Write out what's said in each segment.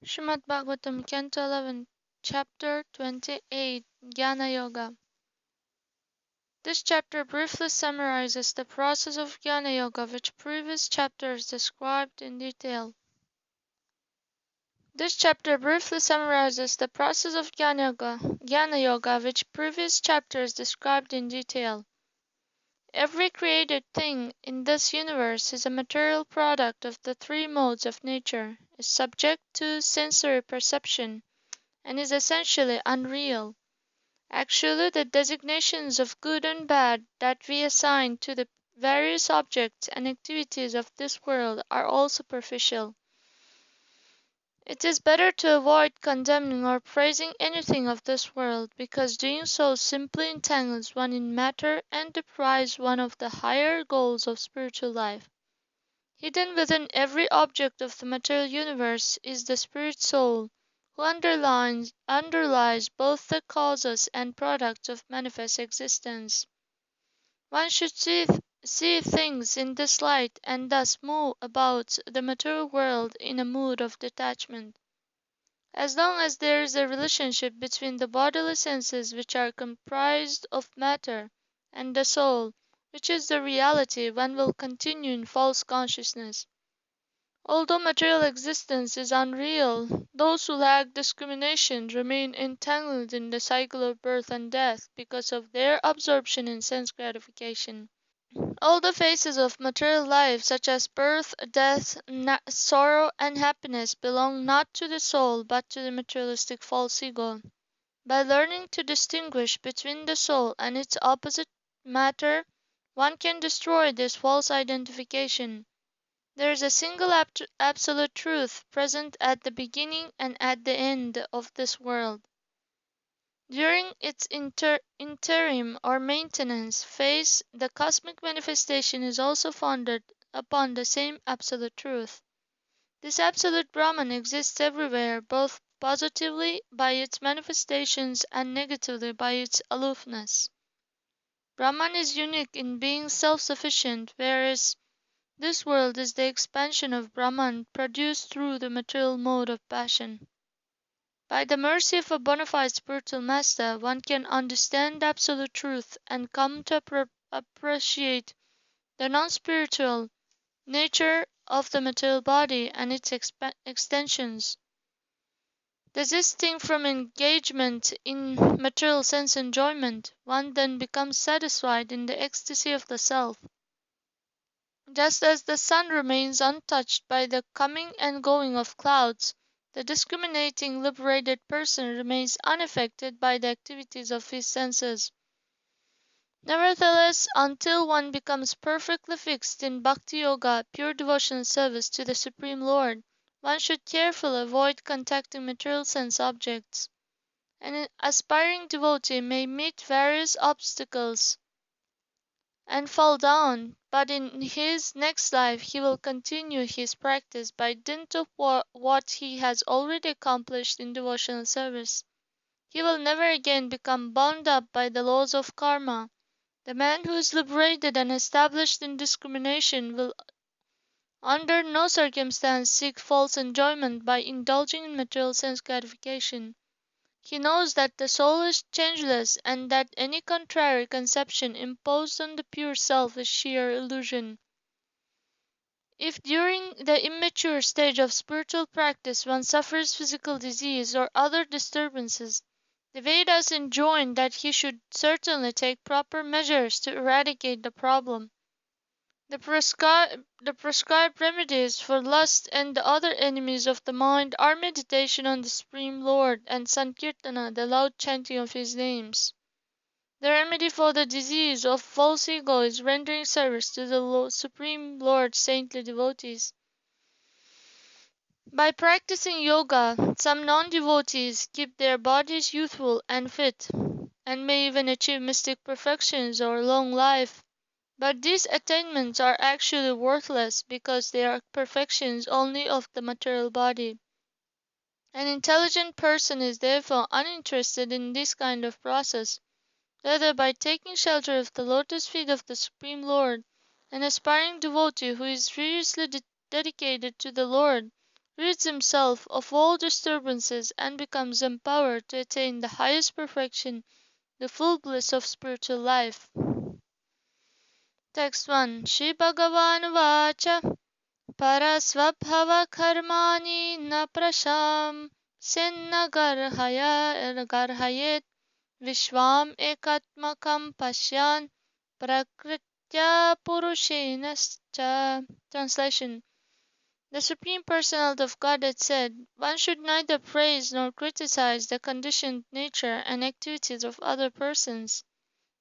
Srimad Bhagavatam Canto 11, Chapter 28, Jnana Yoga. This chapter briefly summarizes the process of Jnana Yoga, which previous chapters described in detail. This chapter briefly summarizes the process of Jnana Yoga, which previous chapters described in detail. Every created thing in this universe is a material product of the three modes of nature, is subject to sensory perception, and is essentially unreal. Actually, the designations of good and bad that we assign to the various objects and activities of this world are all superficial. It is better to avoid condemning or praising anything of this world, because doing so simply entangles one in matter and deprives one of the higher goals of spiritual life. Hidden within every object of the material universe is the spirit soul, who underlies both the causes and products of manifest existence. One should see things in this light and thus move about the material world in a mood of detachment. As long as there is a relationship between the bodily senses, which are comprised of matter, and the soul, which is the reality, one will continue in false consciousness. Although material existence is unreal, those who lack discrimination remain entangled in the cycle of birth and death because of their absorption in sense gratification. All the phases of material life, such as birth, death, sorrow, and happiness, belong not to the soul but to the materialistic false ego. By learning to distinguish between the soul and its opposite, matter, one can destroy this false identification. There is a single absolute truth present at the beginning and at the end of this world. During its interim or maintenance phase, the cosmic manifestation is also founded upon the same absolute truth. This absolute Brahman exists everywhere, both positively by its manifestations and negatively by its aloofness. Brahman is unique in being self-sufficient, whereas this world is the expansion of Brahman produced through the material mode of passion. By the mercy of a bona fide spiritual master, one can understand absolute truth and come to appreciate the non-spiritual nature of the material body and its extensions. Desisting from engagement in material sense enjoyment, one then becomes satisfied in the ecstasy of the self. Just as the sun remains untouched by the coming and going of clouds, the discriminating liberated person remains unaffected by the activities of his senses. Nevertheless, until one becomes perfectly fixed in Bhakti Yoga, pure devotional service to the Supreme Lord, one should carefully avoid contacting material sense objects. An aspiring devotee may meet various obstacles and fall down, but in his next life he will continue his practice by dint of what he has already accomplished in devotional service. He will never again become bound up by the laws of karma. The man who is liberated and established in discrimination will under no circumstance seek false enjoyment by indulging in material sense gratification. He knows that the soul is changeless and that any contrary conception imposed on the pure self is sheer illusion. If during the immature stage of spiritual practice one suffers physical disease or other disturbances, the Vedas enjoin that he should certainly take proper measures to eradicate the problem. The prescribed remedies for lust and the other enemies of the mind are meditation on the Supreme Lord and Sankirtana, the loud chanting of his names. The remedy for the disease of false ego is rendering service to the Supreme Lord's saintly devotees. By practicing yoga, some non-devotees keep their bodies youthful and fit, and may even achieve mystic perfections or long life. But these attainments are actually worthless because they are perfections only of the material body. An intelligent person is therefore uninterested in this kind of process. Rather, by taking shelter of the lotus feet of the Supreme Lord, an aspiring devotee who is seriously dedicated to the Lord rids himself of all disturbances, and becomes empowered to attain the highest perfection, the full bliss of spiritual life. Text 1. Shri Bhagavan Vacha Parasvabhava Karmani Na Prasham Sinna Garhayet Vishwam Ekatmakam Pashyan Prakritya Purushenascha. Translation. The Supreme Personality of Godhead said, one should neither praise nor criticize the conditioned nature and activities of other persons.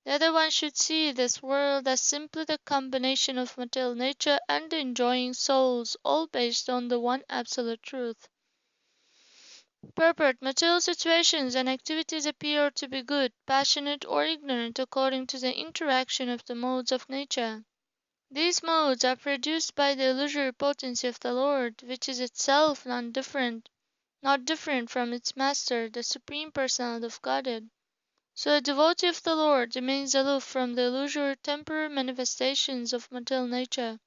The other one should see this world as simply the combination of material nature and the enjoying souls, all based on the one absolute truth. Purport. Material situations and activities appear to be good, passionate, or ignorant according to the interaction of the modes of nature. These modes are produced by the illusory potency of the Lord, which is itself not different from its Master, the Supreme Personality of Godhead. So a devotee of the Lord remains aloof from the illusory temporary manifestations of material nature.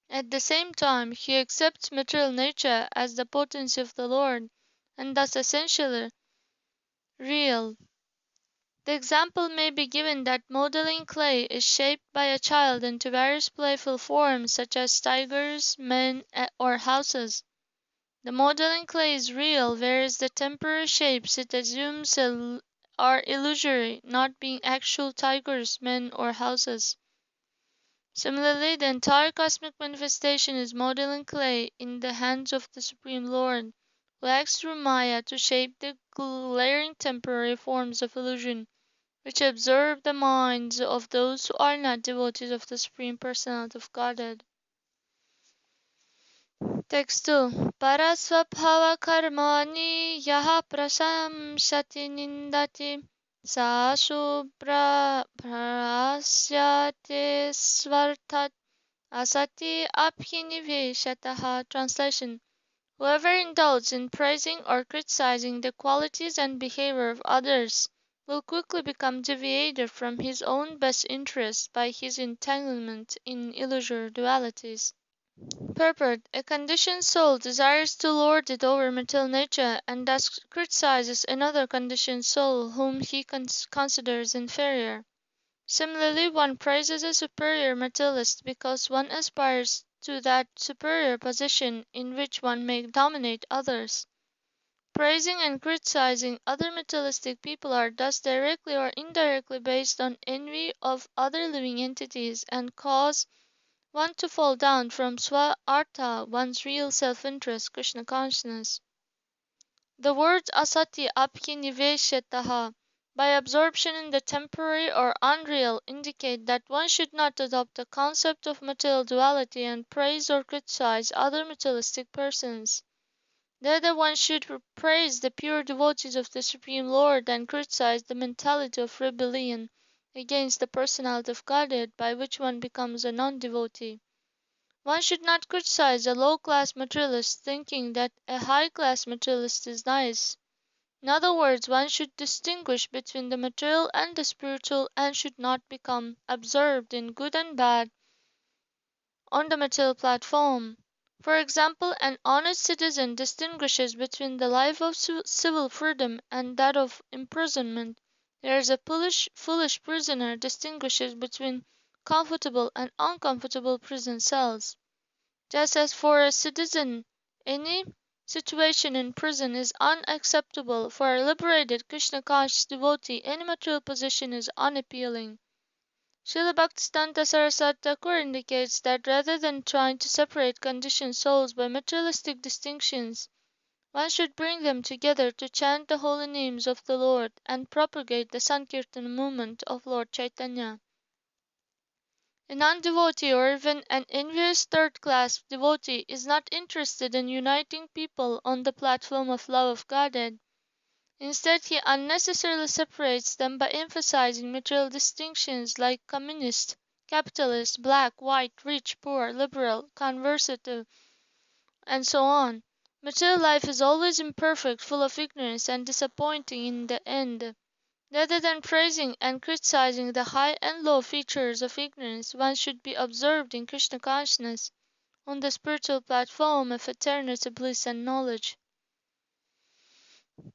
At the same time, he accepts material nature as the potency of the Lord, and thus essentially real. The example may be given that modeling clay is shaped by a child into various playful forms such as tigers, men, or houses. The modeling clay is real, whereas the temporary shapes it assumes are illusory, not being actual tigers, men, or houses. Similarly, the entire cosmic manifestation is modeling clay in the hands of the Supreme Lord, who acts through Maya to shape the glaring temporary forms of illusion, which absorb the minds of those who are not devotees of the Supreme Personality of Godhead. Text 2. Parasvabhava karmani yaha prasamshati nindati sa shubhra prasyate svartat asati abhiniveshataha. Translation. Whoever indulges in praising or criticizing the qualities and behavior of others will quickly become deviated from his own best interests by his entanglement in illusory dualities. Purport. A conditioned soul desires to lord it over material nature and thus criticizes another conditioned soul whom he considers inferior. Similarly, one praises a superior materialist because one aspires to that superior position in which one may dominate others. Praising and criticizing other materialistic people are thus directly or indirectly based on envy of other living entities and cause one to fall down from swa-artha, one's real self-interest, Krishna consciousness. The words asati abhiniveshataha, by absorption in the temporary or unreal, indicate that one should not adopt the concept of material duality and praise or criticize other materialistic persons. The other one should praise the pure devotees of the Supreme Lord and criticize the mentality of rebellion against the personality of Godhead by which one becomes a non-devotee. One should not criticize a low-class materialist thinking that a high-class materialist is nice. In other words, one should distinguish between the material and the spiritual and should not become absorbed in good and bad on the material platform. For example, an honest citizen distinguishes between the life of civil freedom and that of imprisonment, whereas a foolish prisoner distinguishes between comfortable and uncomfortable prison cells. Just as for a citizen any situation in prison is unacceptable, for a liberated Krishna conscious devotee any material position is unappealing. Srila Bhaktisiddhanta Saraswati Thakur indicates that rather than trying to separate conditioned souls by materialistic distinctions, one should bring them together to chant the holy names of the Lord and propagate the Sankirtan movement of Lord Chaitanya. A non-devotee or even an envious third-class devotee is not interested in uniting people on the platform of love of Godhead. Instead, he unnecessarily separates them by emphasizing material distinctions like communist, capitalist, black, white, rich, poor, liberal, conservative, and so on. Material life is always imperfect, full of ignorance, and disappointing in the end. Rather than praising and criticizing the high and low features of ignorance, one should be absorbed in Krishna consciousness on the spiritual platform of eternity, bliss, and knowledge.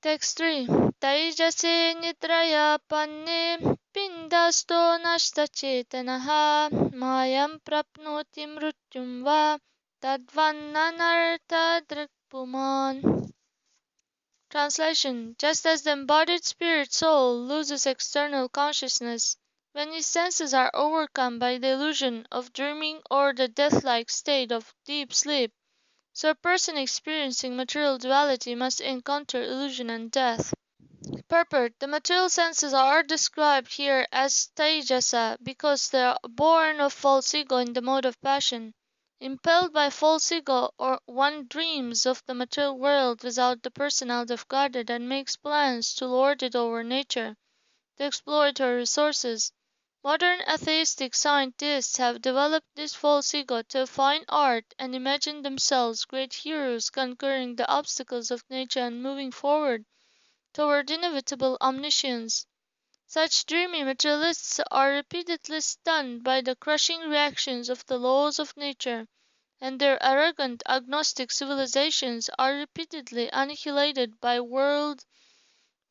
Text 3. Taijase nidraya panne pindasto nashta chetanaha mayam prapnoti mrutyum va tadvannanartha drikpuman. Translation: just as the embodied spirit soul loses external consciousness when its senses are overcome by the illusion of dreaming or the death-like state of deep sleep, so a person experiencing material duality must encounter illusion and death. Purport: the material senses are described here as taijasa because they are born of false ego in the mode of passion. Impelled by false ego, or one dreams of the material world without the personality of Godhead and makes plans to lord it over nature, to exploit her resources. Modern atheistic scientists have developed this false ego to a fine art and imagine themselves great heroes conquering the obstacles of nature and moving forward toward inevitable omniscience. Such dreamy materialists are repeatedly stunned by the crushing reactions of the laws of nature, and their arrogant agnostic civilizations are repeatedly annihilated by world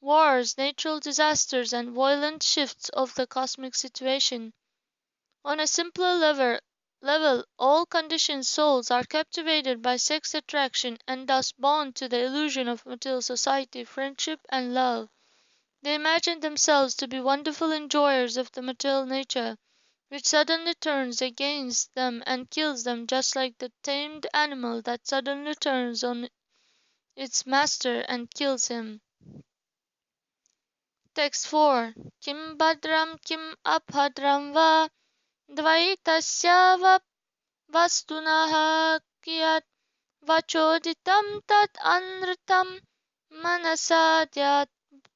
wars, natural disasters, and violent shifts of the cosmic situation. On a simpler level, all conditioned souls are captivated by sex attraction and thus bound to the illusion of material society, friendship, and love. They imagine themselves to be wonderful enjoyers of the material nature, which suddenly turns against them and kills them, just like the tamed animal that suddenly turns on its master and kills him. Text 4. Kim bhadram kim abhadram va dvaitasya va vastunah kiyat vachoditam tat anritam manasadyatam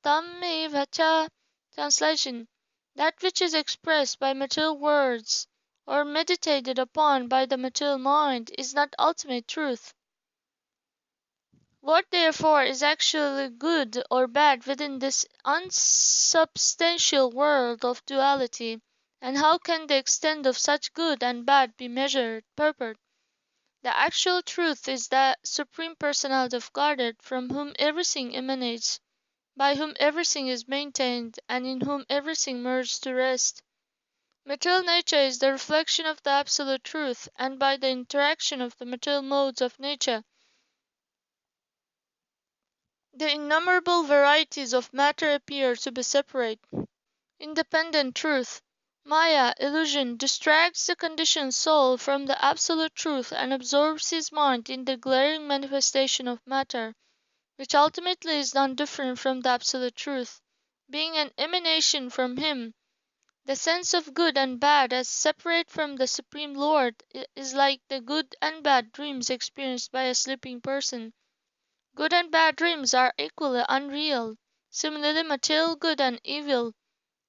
evacha. Translation: that which is expressed by material words or meditated upon by the material mind is not ultimate truth. What therefore is actually good or bad within this unsubstantial world of duality, and how can the extent of such good and bad be measured? Purport: the actual truth is the Supreme Personality of Godhead, from whom everything emanates, by whom everything is maintained, and in whom everything merges to rest. Material nature is the reflection of the Absolute Truth, and by the interaction of the material modes of nature, the innumerable varieties of matter appear to be separate, independent truth. Maya, illusion, distracts the conditioned soul from the Absolute Truth and absorbs his mind in the glaring manifestation of matter, which ultimately is none different from the Absolute Truth, being an emanation from him. The sense of good and bad as separate from the Supreme Lord is like the good and bad dreams experienced by a sleeping person. Good and bad dreams are equally unreal. Similarly, material good and evil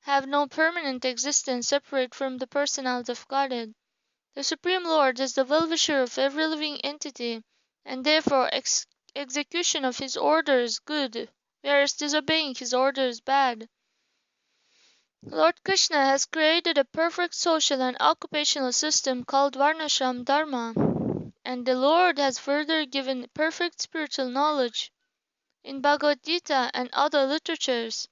have no permanent existence separate from the personality of Godhead. The Supreme Lord is the well-wisher of every living entity, and therefore execution of his order is good, whereas disobeying his order is bad. Lord Krishna has created a perfect social and occupational system called Varnashram Dharma, and the Lord has further given perfect spiritual knowledge. In Bhagavad Gita and other literatures,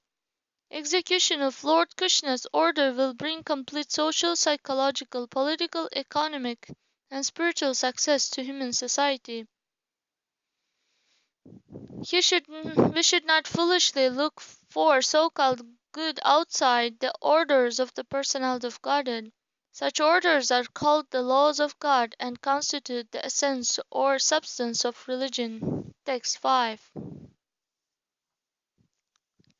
execution of Lord Krishna's order will bring complete social, psychological, political, economic, and spiritual success to human society. We should not foolishly look for so-called good outside the orders of the personality of Godhead. Such orders are called the laws of God and constitute the essence or substance of religion. Text 5.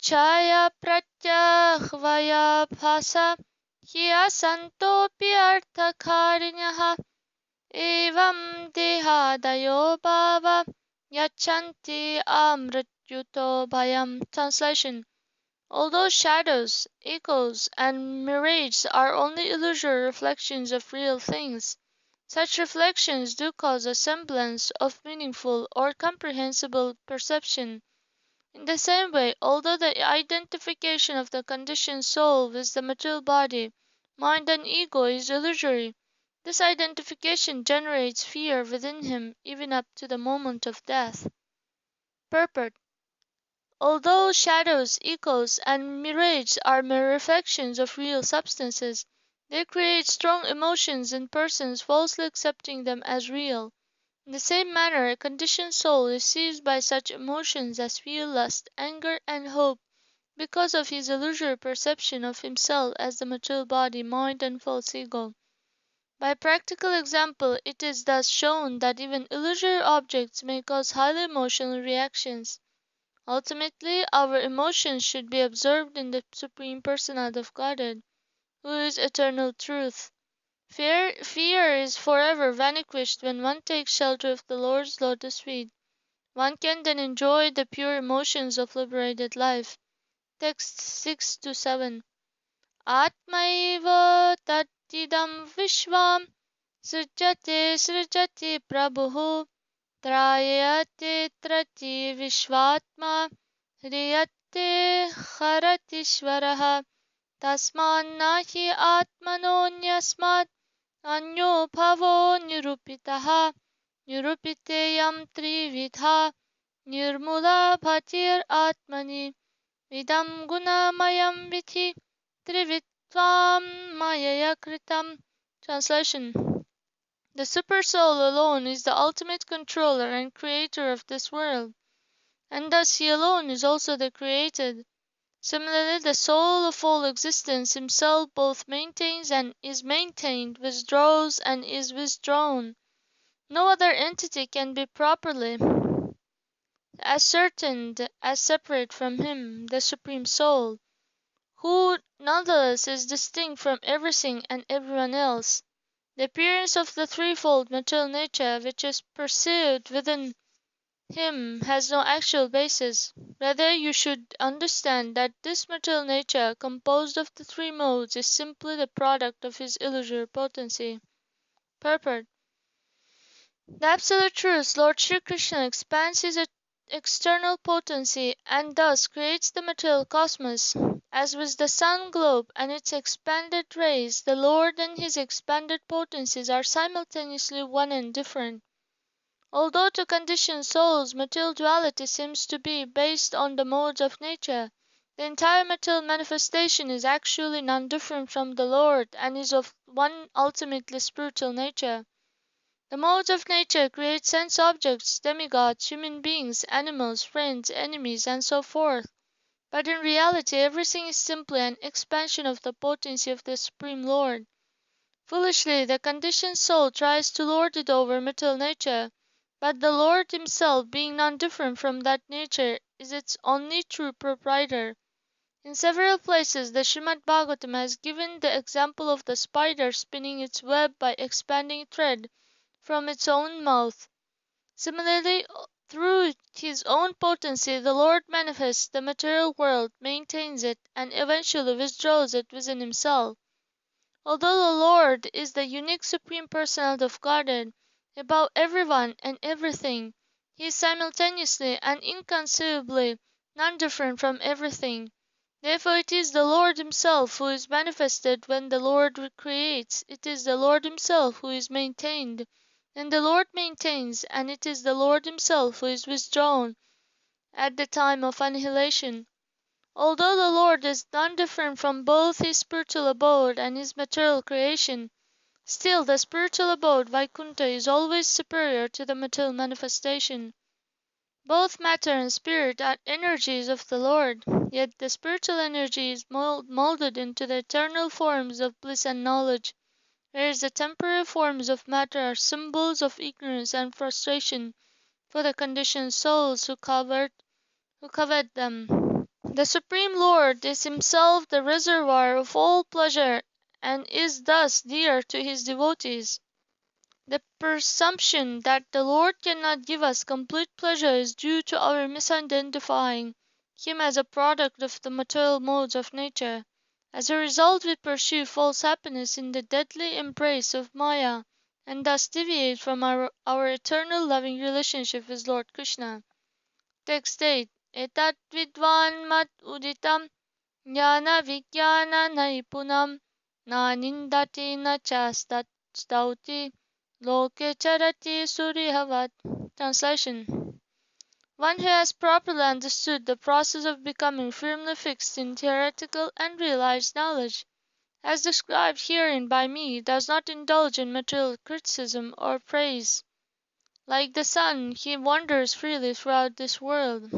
Chaya pratyahvaya bhasa hyasantopi arthakarinyah evam dehadayo bhava yachanti amrityuto bhayam. Translation: although shadows, echoes, and mirages are only illusory reflections of real things, such reflections do cause a semblance of meaningful or comprehensible perception. In the same way, although the identification of the conditioned soul with the material body, mind, and ego is illusory, This identification generates fear within him even up to the moment of death. Purport: although shadows, echoes, and mirages are mere reflections of real substances, they create strong emotions in persons falsely accepting them as real. In the same manner, a conditioned soul is seized by such emotions as fear, lust, anger, and hope because of his illusory perception of himself as the material body, mind, and false ego. By practical example, it is thus shown that even illusory objects may cause highly emotional reactions. Ultimately, our emotions should be absorbed in the Supreme Personality of Godhead, who is eternal truth. Fear is forever vanquished when one takes shelter of the Lord's lotus feet. One can then enjoy the pure emotions of liberated life. Text 6 to 7. Atmaiva tatidam vishvam srijati prabhu trayate trati vishvatma hriyate haratishvaraha tasmannahi atmanonyasmat anyo bhavo nirupitaha nirupiteyam trividha nirmula bhatir atmani vidam gunamayam vithi trivitvam mayaya kritam. Translation: the Supersoul alone is the ultimate controller and creator of this world, and thus he alone is also the created. Similarly, the soul of all existence himself both maintains and is maintained, withdraws and is withdrawn. No other entity can be properly ascertained as separate from him, the Supreme Soul, who nonetheless is distinct from everything and everyone else. The appearance of the threefold material nature which is perceived within him has no actual basis. Rather, you should understand that this material nature, composed of the three modes, is simply the product of his illusory potency. Purport: the Absolute Truth, Lord Sri Krishna, expands his external potency and thus creates the material cosmos. As with the sun globe and its expanded rays, the Lord and his expanded potencies are simultaneously one and different. Although to conditioned souls material duality seems to be based on the modes of nature, the entire material manifestation is actually none different from the Lord and is of one ultimately spiritual nature. The modes of nature create sense objects, demigods, human beings, animals, friends, enemies, and so forth. But in reality, everything is simply an expansion of the potency of the Supreme Lord. Foolishly, the conditioned soul tries to lord it over material nature, but the Lord himself, being none different from that nature, is its only true proprietor. In several places, the Srimad Bhagavatam has given the example of the spider spinning its web by expanding thread from its own mouth. Similarly, through his own potency, the Lord manifests the material world, maintains it, and eventually withdraws it within himself. Although the Lord is the unique Supreme Personality of Godhead, above everyone and everything, he is simultaneously and inconceivably none different from everything. Therefore it is the Lord himself who is manifested when the Lord creates, it is the Lord himself who is maintained, and the Lord maintains, and it is the Lord himself who is withdrawn at the time of annihilation. Although the Lord is none different from both his spiritual abode and his material creation, still the spiritual abode, Vaikuntha, is always superior to the material manifestation. Both matter and spirit are energies of the Lord, yet the spiritual energy is molded into the eternal forms of bliss and knowledge, whereas the temporary forms of matter are symbols of ignorance and frustration for the conditioned souls who covet them. The Supreme Lord is himself the reservoir of all pleasure and is thus dear to his devotees. The presumption that the Lord cannot give us complete pleasure is due to our misidentifying him as a product of the material modes of nature. As a result, we pursue false happiness in the deadly embrace of Maya and thus deviate from our eternal loving relationship with Lord Krishna. Text 8. Etat vidvan mat uditam jnana vijnana naipunam na nindati na chastat stauti loke charati suryavat. Translation: one who has properly understood the process of becoming firmly fixed in theoretical and realized knowledge, as described herein by me, does not indulge in material criticism or praise. Like the sun, he wanders freely throughout this world.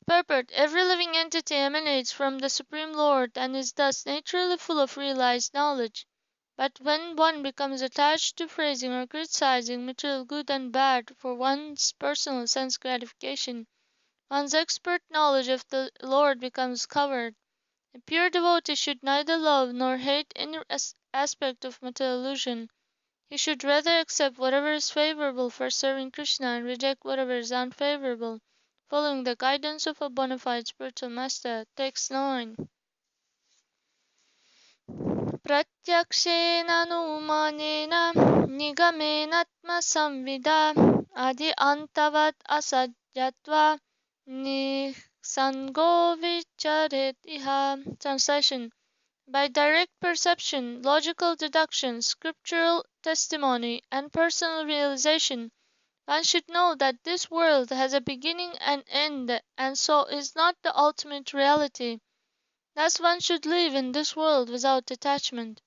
Purport: every living entity emanates from the Supreme Lord and is thus naturally full of realized knowledge. But when one becomes attached to praising or criticizing material good and bad for one's personal sense gratification, one's expert knowledge of the Lord becomes covered. A pure devotee should neither love nor hate any aspect of material illusion. He should rather accept whatever is favorable for serving Krishna and reject whatever is unfavorable, following the guidance of a bona fide spiritual master. Text 9. Pratyakshena nigamena samvida adi antavat asadyatva nisango vicharet iha. Translation: by direct perception, logical deduction, scriptural testimony, and personal realization, one should know that this world has a beginning and end, and so is not the ultimate reality. Thus one should live in this world without attachment.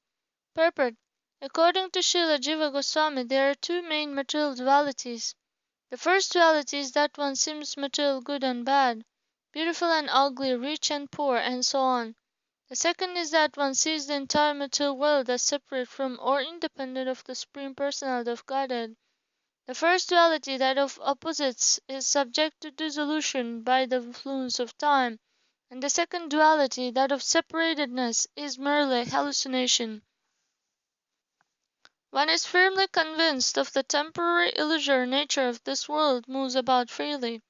Purport: according to Srila Jiva Goswami, there are two main material dualities. The first duality is that one seems material good and bad, beautiful and ugly, rich and poor, and so on. The second is that one sees the entire material world as separate from or independent of the Supreme Personality of Godhead. The first duality, that of opposites, is subject to dissolution by the influence of time, and the second duality, that of separatedness, is merely hallucination. One is firmly convinced of the temporary illusory nature of this world, moves about freely,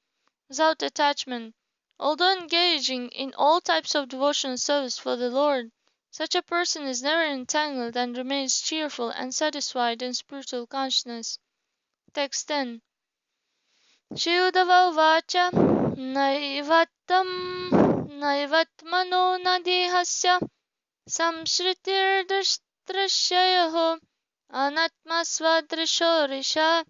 without attachment. Although engaging in all types of devotional service for the Lord, such a person is never entangled and remains cheerful and satisfied in spiritual consciousness. Text 10. Shri Uddhava Uvacha Naivatmano Nadihasya Samshritirdrashyaho Anatmasvadrishorisha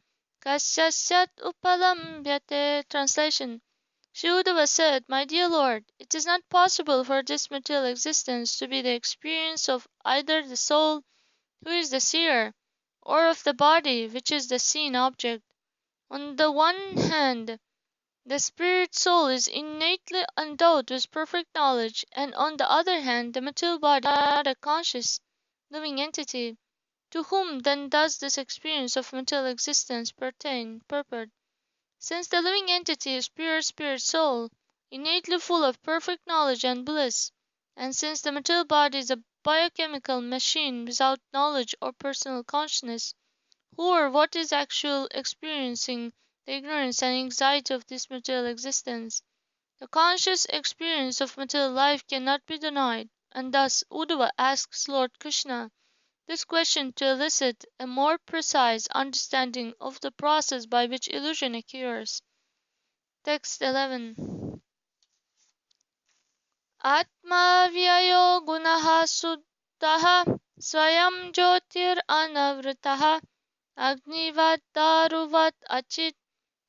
Kasyasyat Upalambyate. Translation: Sri Uddhava said, my dear Lord, it is not possible for this material existence to be the experience of either the soul, who is the seer, or of the body, which is the seen object. On the one hand, the spirit soul is innately endowed with perfect knowledge, and on the other hand, the material body is not a conscious, living entity. To whom then does this experience of material existence pertain? Purport: since the living entity is pure spirit soul, innately full of perfect knowledge and bliss, and since the material body is a biochemical machine without knowledge or personal consciousness, who or what is actually experiencing the ignorance and anxiety of this material existence? The conscious experience of material life cannot be denied, and thus Uddhava asks Lord Krishna this question to elicit a more precise understanding of the process by which illusion occurs. Text 11. Atma vyayo gunaha suddhaha swayam jyotir anavritaha agnivat daruvat achit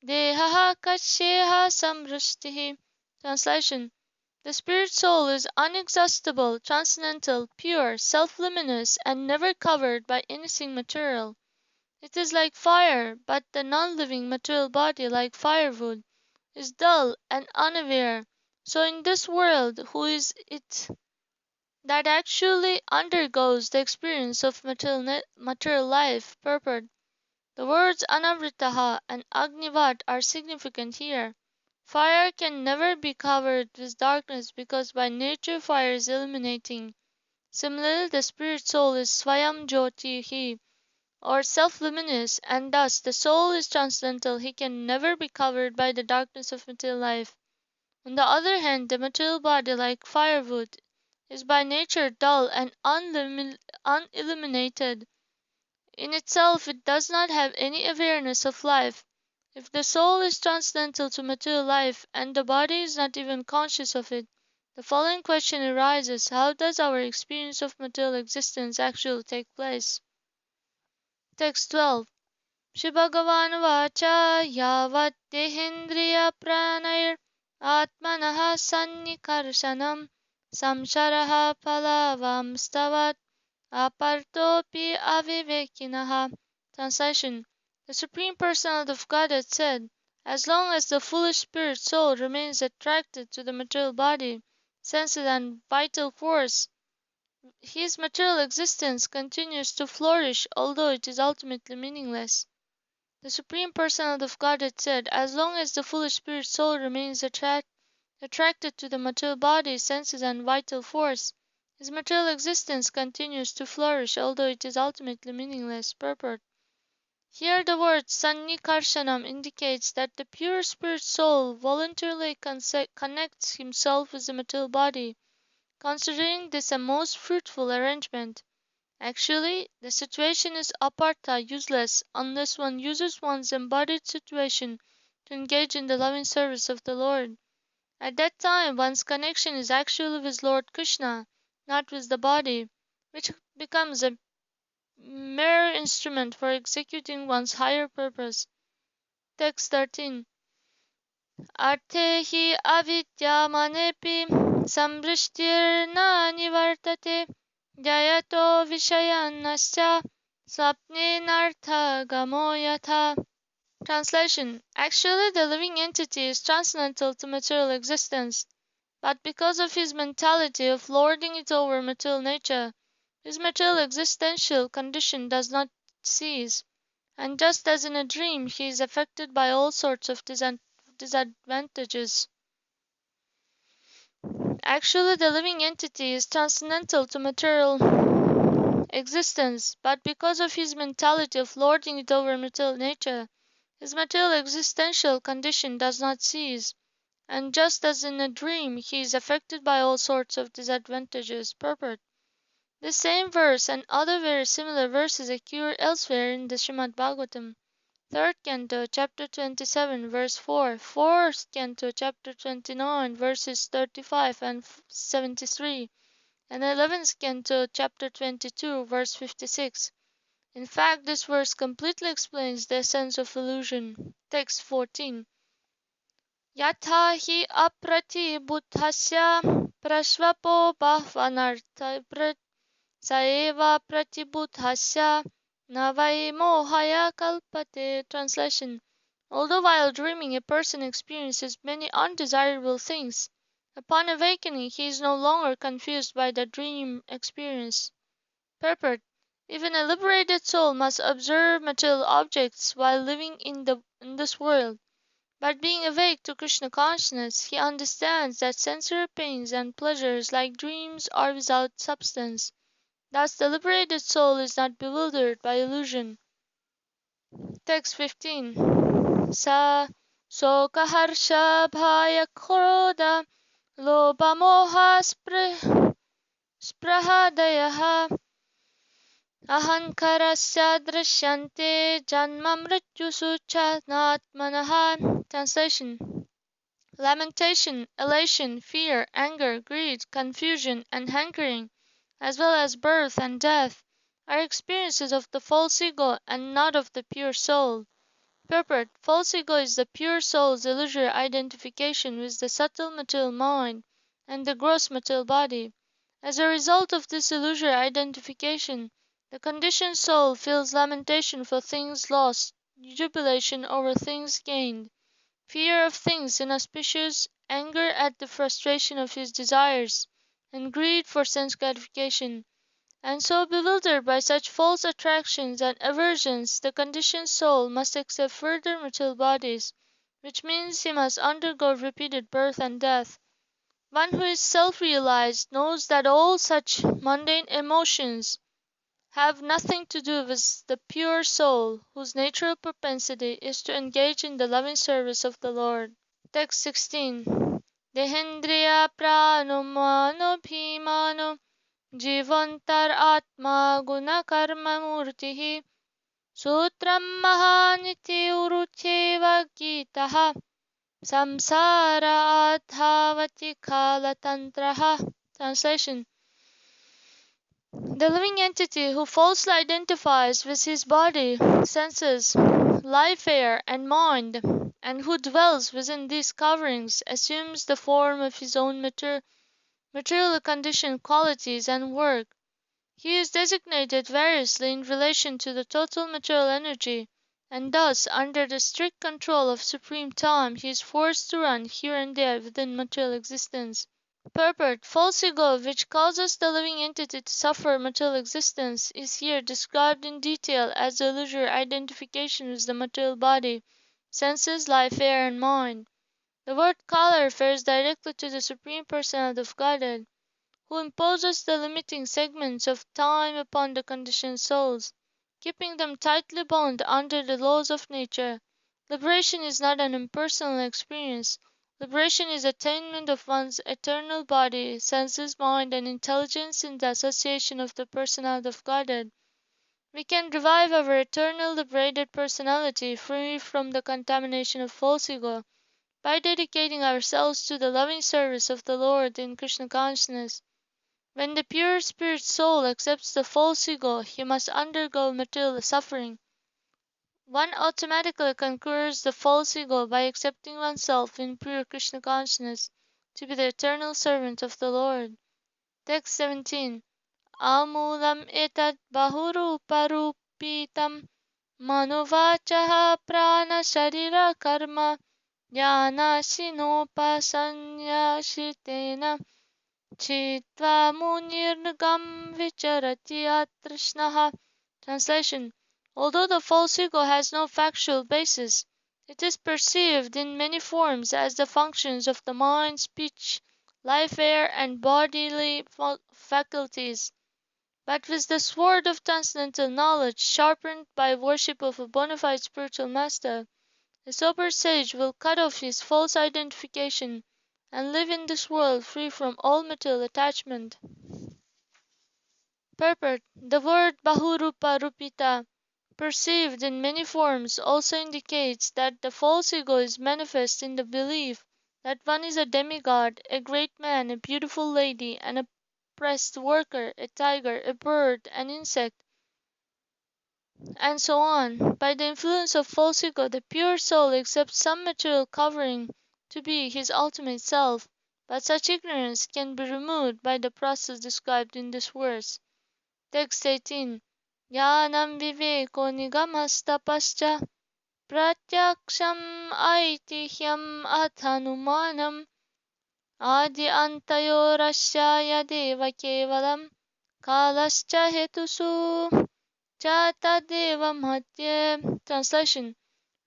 dehaha kasheha samrustihi. Translation: the spirit soul is inexhaustible, transcendental, pure, self-luminous, and never covered by anything material. It is like fire, but the non-living material body, like firewood, is dull and unaware. So in this world, who is it that actually undergoes the experience of material life? Purport: the words anavritaha and agnivat are significant here. Fire can never be covered with darkness because by nature fire is illuminating. Similarly, the spirit soul is swayam jyotihi, or self-luminous, and thus the soul is transcendental. He can never be covered by the darkness of material life. On the other hand, the material body, like firewood, is by nature dull and unilluminated. In itself, it does not have any awareness of life. If the soul is transcendental to material life, and the body is not even conscious of it, the following question arises: how does our experience of material existence actually take place? Text 12. Shri Bhagavan Vacha Yavat Dehendriya Pranayar Atmanaha Sannikarshanam Samsharaha Palavam Stavat Apartopi Avivekinaha. Translation. The Supreme Personality of Godhead said, as long as the foolish spirit soul remains attracted to the material body, senses, and vital force, his material existence continues to flourish, although it is ultimately meaningless. The Supreme Personality of Godhead said, as long as the foolish spirit soul remains attracted to the material body, senses, and vital force, his material existence continues to flourish, although it is ultimately meaningless. Purport. Here the word Sannikarshanam indicates that the pure spirit soul voluntarily connects himself with the material body, considering this a most fruitful arrangement. Actually, the situation is aparta, useless, unless one uses one's embodied situation to engage in the loving service of the Lord. At that time, one's connection is actually with Lord Krishna, not with the body, which becomes a mere instrument for executing one's higher purpose. Text 13. Arte hi avidyamanepi samvrishtirna nivartate Jayato Vishayanasya Swapninartha Gamoyatha. Translation. Actually, the living entity is transcendental to material existence, but because of his mentality of lording it over material nature, his material existential condition does not cease, and just as in a dream, he is affected by all sorts of disadvantages. Actually, the living entity is transcendental to material existence, but because of his mentality of lording it over material nature, his material existential condition does not cease, and just as in a dream, he is affected by all sorts of disadvantages. Purport. This same verse and other very similar verses occur elsewhere in the Srimad Bhagavatam. 3rd Canto, Chapter 27, verse 4, 4th Canto, Chapter 29, verses 35 and 73, and 11th Canto, Chapter 22, verse 56. In fact, this verse completely explains the essence of illusion. Text 14. Yatha hi aprati buddhasya prashvapo bhavanartha saeva pratibhuthasya navai mohaya kalpate. Translation. Although while dreaming a person experiences many undesirable things, upon awakening he is no longer confused by the dream experience. Purport. Even a liberated soul must observe material objects while living in this world. But being awake to Krishna consciousness, he understands that sensory pains and pleasures like dreams are without substance. Thus the liberated soul is not bewildered by illusion. Text 15. Sa soka harsha bhaya krodha lobha moha sprahadayaha ahankarasya drishyante janma mrityu suchanatmanaha. Translation. Lamentation, elation, fear, anger, greed, confusion, and hankering, as well as birth and death, are experiences of the false ego and not of the pure soul. Purport. False ego is the pure soul's illusory identification with the subtle material mind and the gross material body. As a result of this illusory identification, the conditioned soul feels lamentation for things lost, jubilation over things gained, fear of things inauspicious, anger at the frustration of his desires, and greed for sense gratification. And so, bewildered by such false attractions and aversions, the conditioned soul must accept further material bodies, which means he must undergo repeated birth and death. One who is self-realized knows that all such mundane emotions have nothing to do with the pure soul, whose natural propensity is to engage in the loving service of the Lord. Text 16. Dehendriya prano mano bhimano jivantar atma guna karma murtihi sutram mahaniti urucheva gitaha samsara adhavati kala tantraha. Translation. The living entity who falsely identifies with his body, senses, life air, and mind, and who dwells within these coverings, assumes the form of his own materially conditioned qualities and work. He is designated variously in relation to the total material energy, and thus, under the strict control of supreme time, he is forced to run here and there within material existence. Purport: false ego, which causes the living entity to suffer material existence, is here described in detail as the illusory identification with the material body, senses, life, air, and mind. The word Kala refers directly to the Supreme Personality of Godhead, who imposes the limiting segments of time upon the conditioned souls, keeping them tightly bound under the laws of nature. Liberation is not an impersonal experience. Liberation is attainment of one's eternal body, senses, mind, and intelligence in the association of the personality of Godhead. We can revive our eternal liberated personality free from the contamination of false ego by dedicating ourselves to the loving service of the Lord in Krishna consciousness. When the pure spirit soul accepts the false ego, he must undergo material suffering. One automatically conquers the false ego by accepting oneself in pure Krishna consciousness to be the eternal servant of the Lord. Text 17. Amulam etad bahuruparupitam manovachaha prana sharira karma jnanashinopasanyashitena Chitva munirgam vicharati atrishnaha. Translation: although the false ego has no factual basis, it is perceived in many forms as the functions of the mind, speech, life air, and bodily faculties. But with the sword of transcendental knowledge, sharpened by worship of a bona fide spiritual master, the sober sage will cut off his false identification and live in this world free from all material attachment. Purport: the word Bahurupa Rupita, perceived in many forms, also indicates that the false ego is manifest in the belief that one is a demigod, a great man, a beautiful lady, an oppressed worker, a tiger, a bird, an insect, and so on. By the influence of false ego, the pure soul accepts some material covering to be his ultimate self, but such ignorance can be removed by the process described in this verse. Text 18. Jnanam viveko nigamastapascha pratyaksham aitihyam athanumanam adi antayorasya yadeva kevalam kalascha hetusu Chatadevam Hatye. Translation: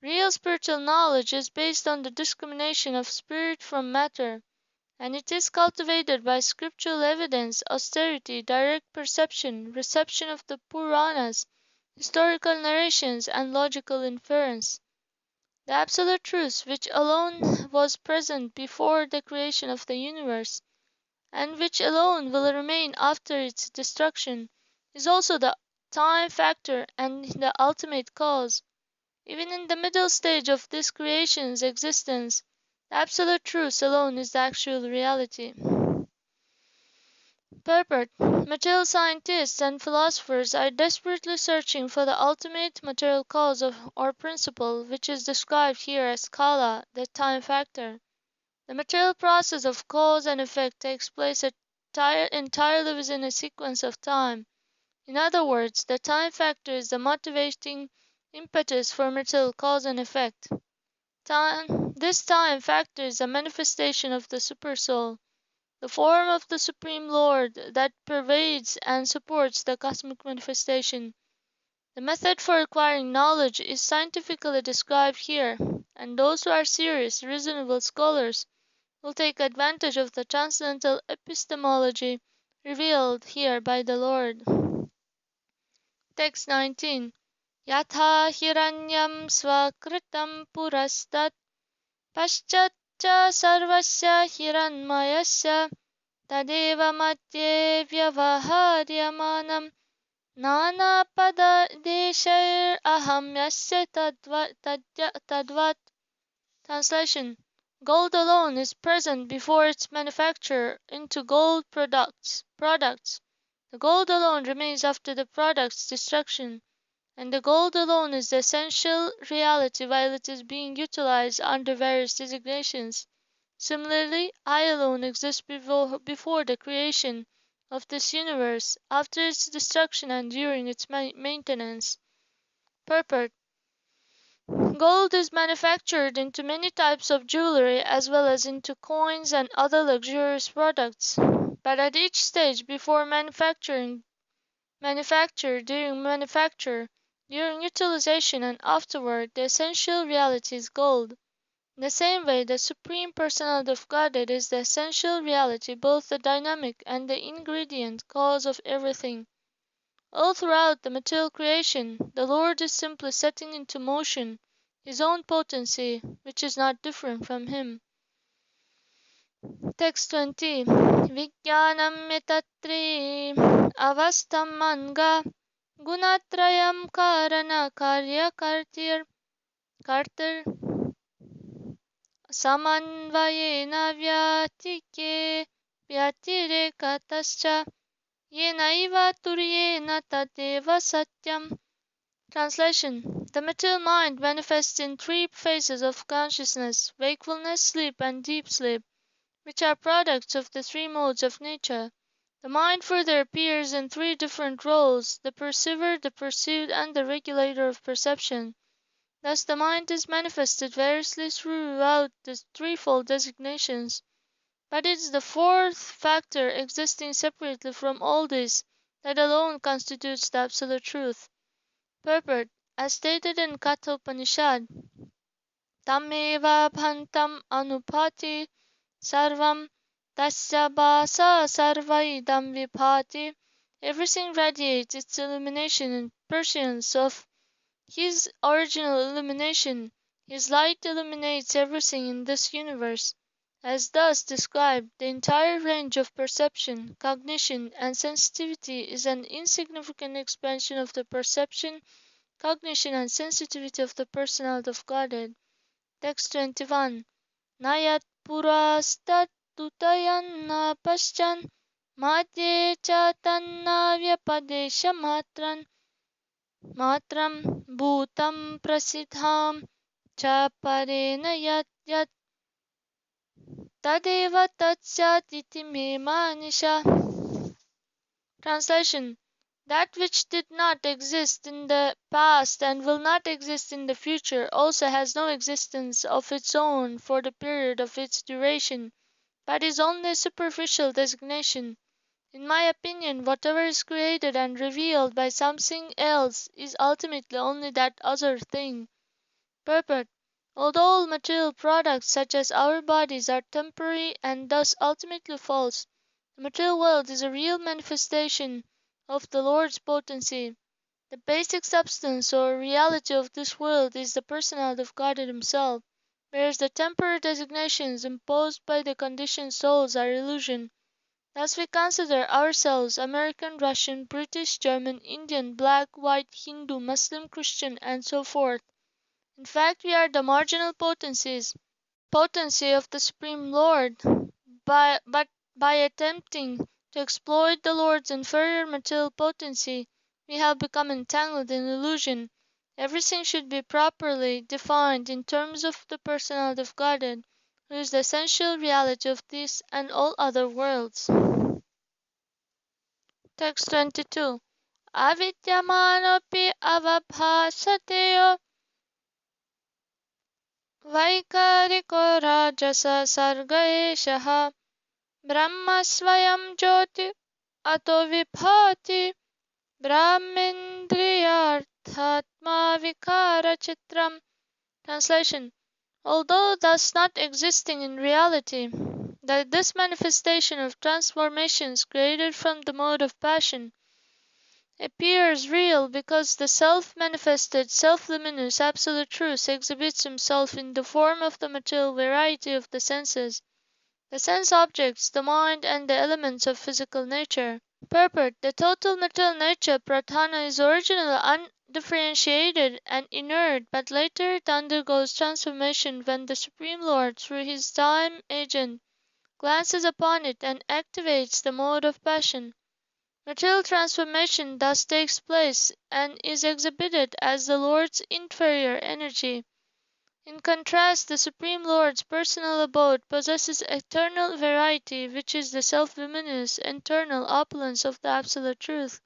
real spiritual knowledge is based on the discrimination of spirit from matter, and it is cultivated by scriptural evidence, austerity, direct perception, reception of the Puranas, historical narrations, and logical inference. The absolute truth, which alone was present before the creation of the universe, and which alone will remain after its destruction, is also the time factor and the ultimate cause. Even in the middle stage of this creation's existence, the absolute truth alone is the actual reality. Purport: material scientists and philosophers are desperately searching for the ultimate material cause or principle, which is described here as Kala, the time factor. The material process of cause and effect takes place entirely within a sequence of time. In other words, the time factor is the motivating impetus for material cause and effect. This time factor is a manifestation of the Supersoul, the form of the Supreme Lord that pervades and supports the cosmic manifestation. The method for acquiring knowledge is scientifically described here, and those who are serious, reasonable scholars will take advantage of the transcendental epistemology revealed here by the Lord. Text 19. Yatha hiranyam svakritam purastat paschatcha sarvasya hiranmayasya tadeva madhye vyavaharyamanam nana pada deshair aham yasya tadvat. Translation: gold alone is present before its manufacture into gold products. The gold alone remains after the product's destruction, and the gold alone is the essential reality while it is being utilized under various designations. Similarly, I alone exist before the creation of this universe, after its destruction and during its maintenance. Purport: gold is manufactured into many types of jewelry as well as into coins and other luxurious products. But at each stage before during utilization, and afterward, the essential reality is gold. In the same way, the Supreme Personality of Godhead is the essential reality, both the dynamic and the ingredient cause of everything. All throughout the material creation, the Lord is simply setting into motion His own potency, which is not different from Him. Text 20. Vijnanam metatri avastam anga gunatrayam karana karya kartir samanvayena vyatirekataschа yenaiva turyena tadeva satyam. Translation: the material mind manifests in three phases of consciousness: wakefulness, sleep, and deep sleep, which are products of the three modes of nature. The mind further appears in three different roles: the perceiver, the perceived, and the regulator of perception. Thus the mind is manifested variously throughout the threefold designations. But it is the fourth factor existing separately from all these that alone constitutes the absolute truth. Purport: as stated in Katha Upanishad, Tameva bhantam anupati sarvam tasya bhasa sarvaidam vibhati. Everything radiates its illumination in prescience of His original illumination. His light illuminates everything in this universe. As thus described, the entire range of perception, cognition, and sensitivity is an insignificant expansion of the perception, cognition, and sensitivity of the Personality of Godhead. Text 21. Nayat purastat tutayanna paschan madhye cha tanna vyapadesha matram bhutam prasiddham cha parena yat yat tadeva tatsyatiti me manisha. Translation: that which did not exist in the past and will not exist in the future also has no existence of its own for the period of its duration, but is only a superficial designation. In my opinion, whatever is created and revealed by something else is ultimately only that other thing. Purport: although all material products such as our bodies are temporary and thus ultimately false, the material world is a real manifestation of the Lord's potency. The basic substance or reality of this world is the Personality of God Himself, whereas the temporary designations imposed by the conditioned souls are illusion. Thus we consider ourselves American, Russian, British, German, Indian, black, white, Hindu, Muslim, Christian, and so forth. In fact, we are the marginal potency of the Supreme Lord. But by attempting to exploit the Lord's inferior material potency, we have become entangled in illusion. Everything should be properly defined in terms of the Personality of Godhead, who is the essential reality of this and all other worlds. Text 22. Avidyamanopi avabhasateyo vaikariko rajasa sarga eshaha Brahma swayam jyoti ato vibhati brahmendriyarthatma vikara chitram. Translation: although thus not existing in reality, that this manifestation of transformations created from the mode of passion appears real because the self-manifested, self-luminous absolute truth exhibits himself in the form of the material variety of the senses, the sense objects, the mind, and the elements of physical nature. Purport: the total material nature pratana is originally undifferentiated and inert, but later it undergoes transformation when the Supreme Lord, through His time agent, glances upon it and activates the mode of passion. Material transformation thus takes place and is exhibited as the Lord's inferior energy. In contrast, the Supreme Lord's personal abode possesses eternal variety, which is the self-luminous, eternal opulence of the Absolute Truth,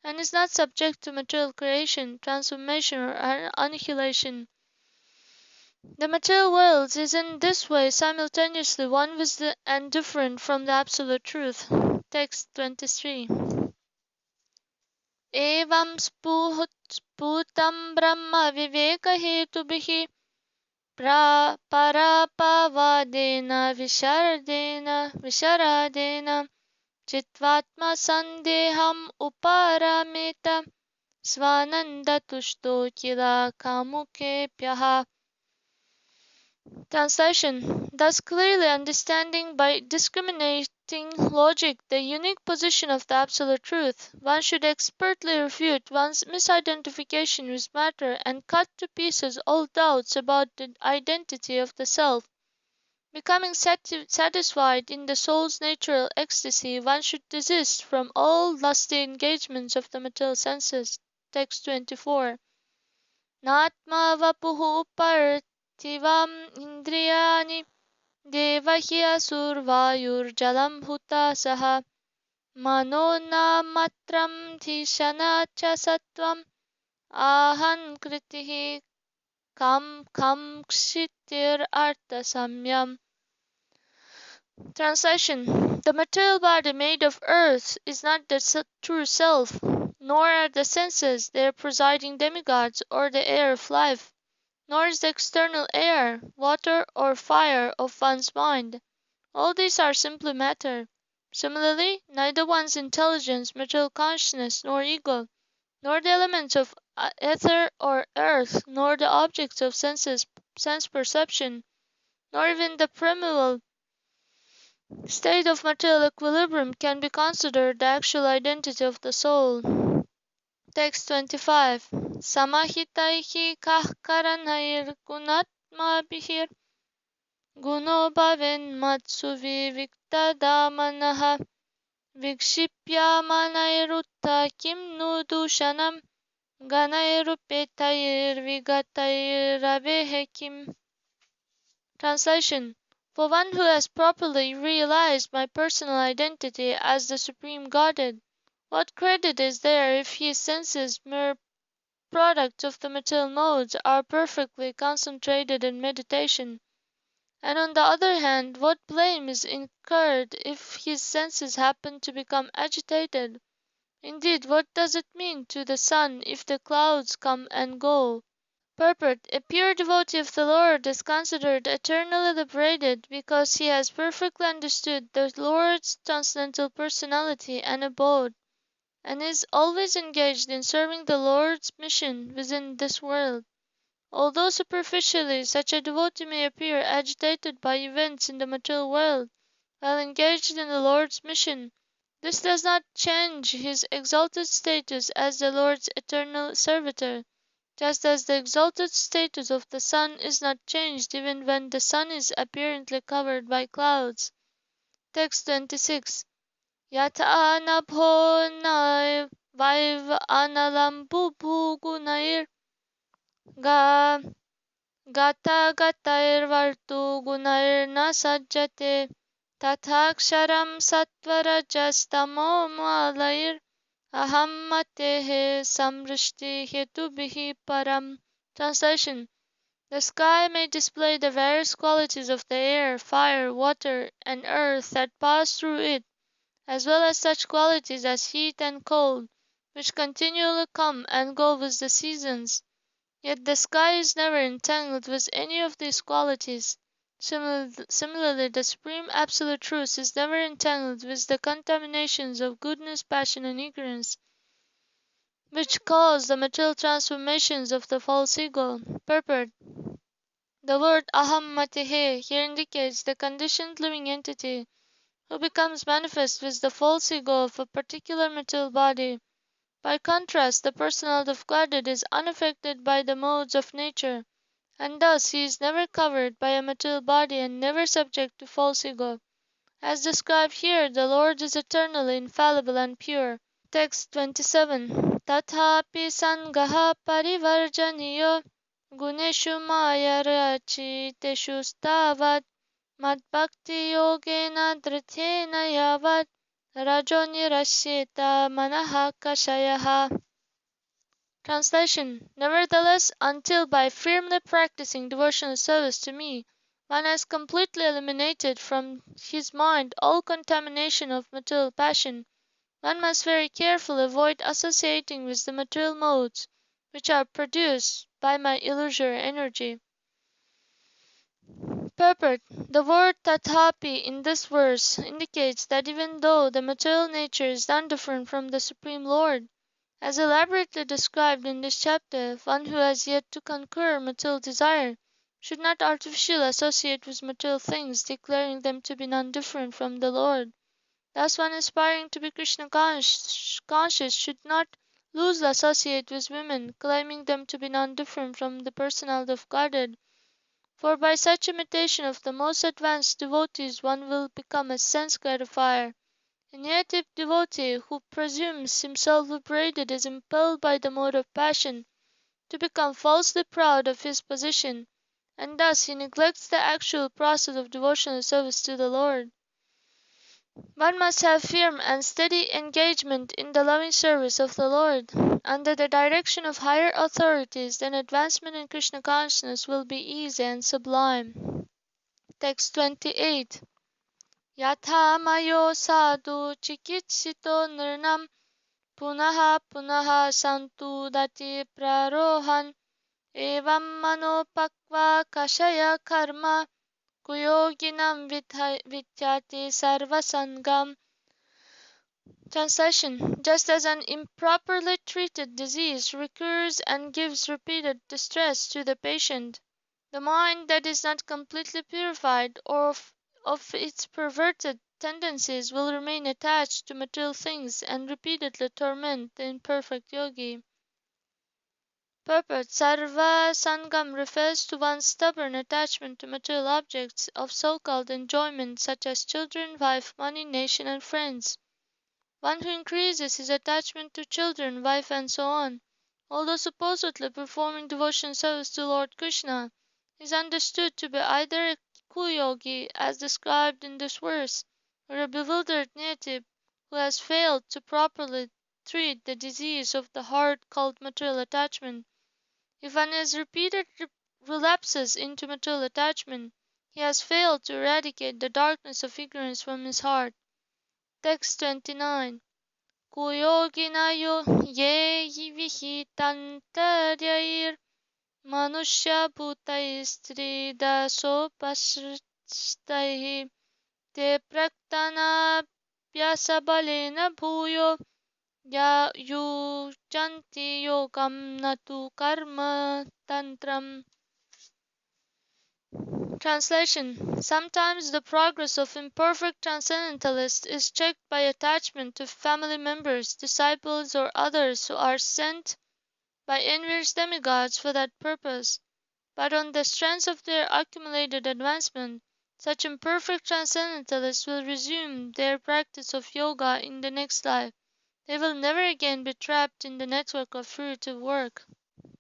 and is not subject to material creation, transformation, or annihilation. The material world is in this way simultaneously one with and different from the Absolute Truth. Text 23. Evam sputam brahma viveka hetubhihi Parapavadena visharadena Chitvatma sandeham uparameta Svananda tushto kila kamukepyaha. Translation. Thus clearly understanding by discriminating logic the unique position of the Absolute Truth, one should expertly refute one's misidentification with matter and cut to pieces all doubts about the identity of the Self. Becoming satisfied in the soul's natural ecstasy, one should desist from all lusty engagements of the material senses. Text 24. Natma vapuhu partivam indriyani devahya survayur jalam huta saha mano na matram dhishana cha sattvam ahan kritihi kam kshitir artha samyam. Translation. The material body made of earth is not the true self, nor are the senses their presiding demigods or the air of life, nor is the external air, water, or fire of one's mind. All these are simply matter. Similarly, neither one's intelligence, material consciousness, nor ego, nor the elements of ether or earth, nor the objects of sense perception, nor even the primeval state of material equilibrium can be considered the actual identity of the soul. Text 25. Samahitaihi kahkaranair gunatmabhir guno bhaven matsuvi viktadamanaha vikshipya manairutta kim nu dushanam ganairupetair vigatairavehe kim. Translation. For one who has properly realized my personal identity as the Supreme Godhead, what credit is there if his senses, mere products of the material modes, are perfectly concentrated in meditation? And on the other hand, what blame is incurred if his senses happen to become agitated? Indeed, what does it mean to the sun if the clouds come and go? Purport. A pure devotee of the Lord is considered eternally liberated because he has perfectly understood the Lord's transcendental personality and abode, and is always engaged in serving the Lord's mission within this world. Although superficially such a devotee may appear agitated by events in the material world while engaged in the Lord's mission, this does not change his exalted status as the Lord's eternal servitor. Just as the exalted status of the sun is not changed even when the sun is apparently covered by clouds. Text 26. Yata anabho na vaiv analambu gunair ga gata gatair vartu gunair na sajjate tathaksharam satvarajastamo malair Aham matehe samrishti hetubihi param. Translation. The sky may display the various qualities of the air, fire, water, and earth that pass through it, as well as such qualities as heat and cold, which continually come and go with the seasons. Yet the sky is never entangled with any of these qualities. Similarly, the Supreme Absolute Truth is never entangled with the contaminations of goodness, passion, and ignorance, which cause the material transformations of the false ego. Purport. The word aham matehe here indicates the conditioned living entity who becomes manifest with the false ego of a particular material body. By contrast, the personality of Godhead is unaffected by the modes of nature, and thus he is never covered by a material body and never subject to false ego. As described here, the Lord is eternally infallible and pure. Text 27. Tathapi sangaha parivarjaniyo guneshu maya rachiteshu stavat madbhakti yogena dhritena yavat rajo nirashyeta manaha kashayaha. Translation: Nevertheless, until by firmly practicing devotional service to me, one has completely eliminated from his mind all contamination of material passion, one must very carefully avoid associating with the material modes which are produced by my illusory energy. Purport: The word Tathapi in this verse indicates that even though the material nature is undifferent from the Supreme Lord, as elaborately described in this chapter, one who has yet to conquer material desire should not artificially associate with material things, declaring them to be non-different from the Lord. Thus, one aspiring to be Krishna conscious should not loosely associate with women, claiming them to be non-different from the personality of Godhead, for by such imitation of the most advanced devotees one will become a sense gratifier. A native devotee who presumes himself liberated is impelled by the mode of passion to become falsely proud of his position, and thus he neglects the actual process of devotional service to the Lord. One must have firm and steady engagement in the loving service of the Lord. Under the direction of higher authorities, then advancement in Krishna consciousness will be easy and sublime. Text 28. Yatha mayo sadhu chikitsito nirnam punaha punaha santu dati prarohan evam mano pakva kashaya karma kuyoginam vidyati sarvasangam. Translation: Just as an improperly treated disease recurs and gives repeated distress to the patient, the mind that is not completely purified of its perverted tendencies will remain attached to material things and repeatedly torment the imperfect yogi. Purport: Sarva Sangam refers to one's stubborn attachment to material objects of so-called enjoyment such as children, wife, money, nation, and friends. One who increases his attachment to children, wife, and so on, although supposedly performing devotion service to Lord Krishna, is understood to be either a kuyogi, as described in this verse, or a bewildered native who has failed to properly treat the disease of the heart called material attachment. If one has repeated relapses into material attachment, he has failed to eradicate the darkness of ignorance from his heart. Text 29. Kuyoginayo ye vihitantaryair manushya bhutaistri dasopashtaihi te praktana vyasabalena bhuyo ya yujanti yogam natu karma tantram. Translation: Sometimes the progress of imperfect transcendentalists is checked by attachment to family members, disciples, or others who are sent by envious demigods for that purpose. But on the strength of their accumulated advancement, such imperfect transcendentalists will resume their practice of yoga in the next life. They will never again be trapped in the network of fruitive work.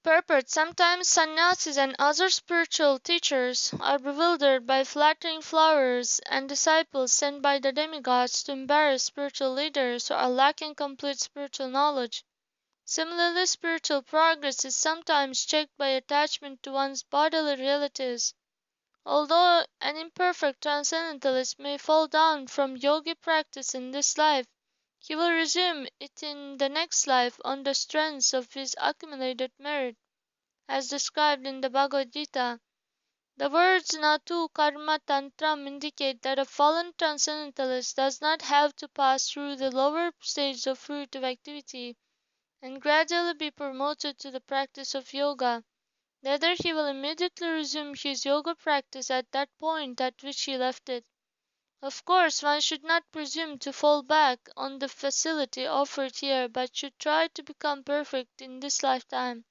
Purport: Sometimes sannyasis and other spiritual teachers are bewildered by flattering flowers, and disciples sent by the demigods to embarrass spiritual leaders who are lacking complete spiritual knowledge. Similarly, spiritual progress is sometimes checked by attachment to one's bodily relatives. Although an imperfect transcendentalist may fall down from yogi practice in this life, he will resume it in the next life on the strength of his accumulated merit, as described in the Bhagavad Gita. The words Natu Karma Tantram indicate that a fallen transcendentalist does not have to pass through the lower stages of fruitive activity and gradually be promoted to the practice of yoga. Rather, he will immediately resume his yoga practice at that point at which he left it. Of course, one should not presume to fall back on the facility offered here, but should try to become perfect in this lifetime.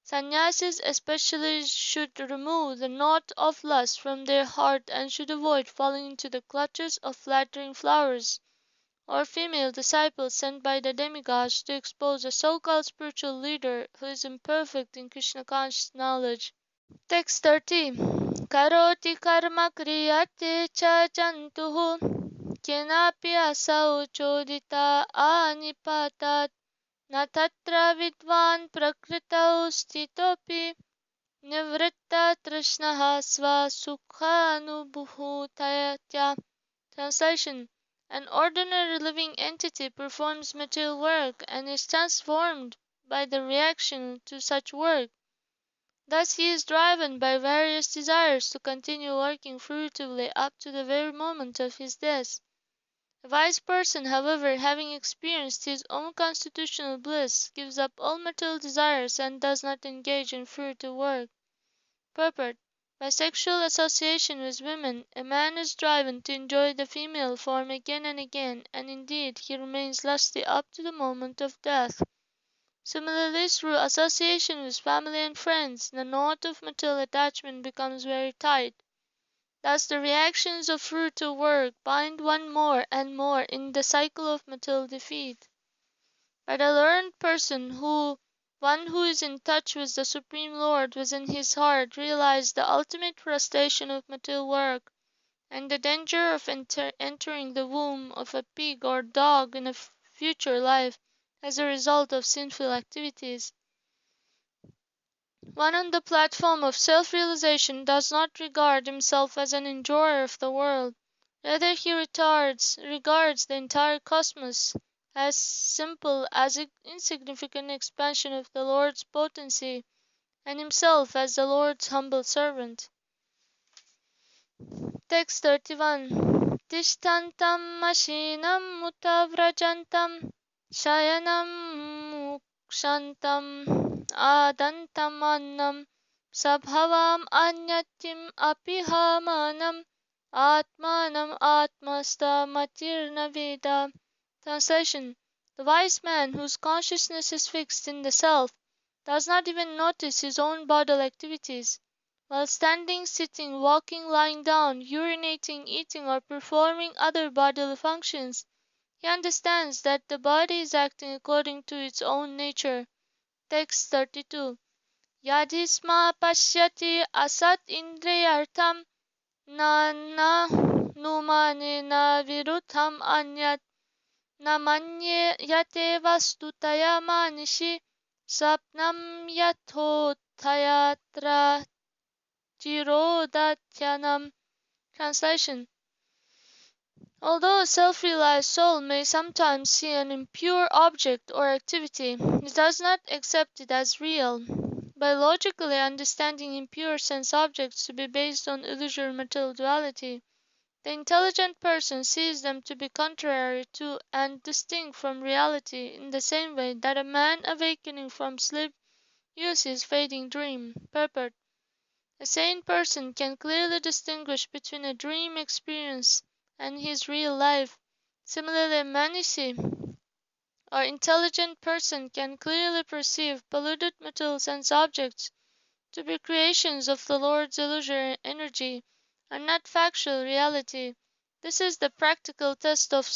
Sannyasis especially should remove the knot of lust from their heart and should avoid falling into the clutches of flattering flowers or female disciples sent by the demigods to expose a so-called spiritual leader who is imperfect in Krishna conscious knowledge. Text 30. Karoti karma kriyate cha jantuhu kenapi asau chodita anipatat na tatra vidvan prakritau stitopi nivritta trishnaha sva sukhanubhutayatya. Translation: an ordinary living entity performs material work and is transformed by the reaction to such work. Thus he is driven by various desires to continue working fruitively up to the very moment of his death. A wise person, however, having experienced his own constitutional bliss, gives up all material desires and does not engage in fruitive work. Purport: by sexual association with women, a man is driven to enjoy the female form again and again, and indeed he remains lusty up to the moment of death. Similarly, through association with family and friends, the knot of material attachment becomes very tight. Thus the reactions of fruitive work bind one more and more in the cycle of material defeat. But a learned person, one who is in touch with the Supreme Lord within his heart, realizes the ultimate frustration of material work and the danger of entering the womb of a pig or dog in a future life as a result of sinful activities. One on the platform of self-realization does not regard himself as an enjoyer of the world. Rather, he regards the entire cosmos as simple as an insignificant expansion of the Lord's potency, and himself as the Lord's humble servant. Text 31. Tishtantam mashinam mutavrajantam shayanam mukshantam adantam annam sabhavam anyatim apihamanam atmanam atmasta matirna veda. Translation: the wise man whose consciousness is fixed in the self does not even notice his own bodily activities. While standing, sitting, walking, lying down, urinating, eating, or performing other bodily functions, he understands that the body is acting according to its own nature. Text 32. Yadhisma pashyati asat indriyartham na numanena virutham anyat na manyate vastutaya manishi sapnam yathotayatra Jirodhatyanam. Translation: although a self-realized soul may sometimes see an impure object or activity, it does not accept it as real. By logically understanding impure sense objects to be based on illusory material duality, the intelligent person sees them to be contrary to and distinct from reality in the same way that a man awakening from sleep views his fading dream. Purport: a sane person can clearly distinguish between a dream experience and his real life. Similarly, a manishi or intelligent person can clearly perceive polluted material sense objects to be creations of the Lord's illusory energy and not factual reality. This is the practical test of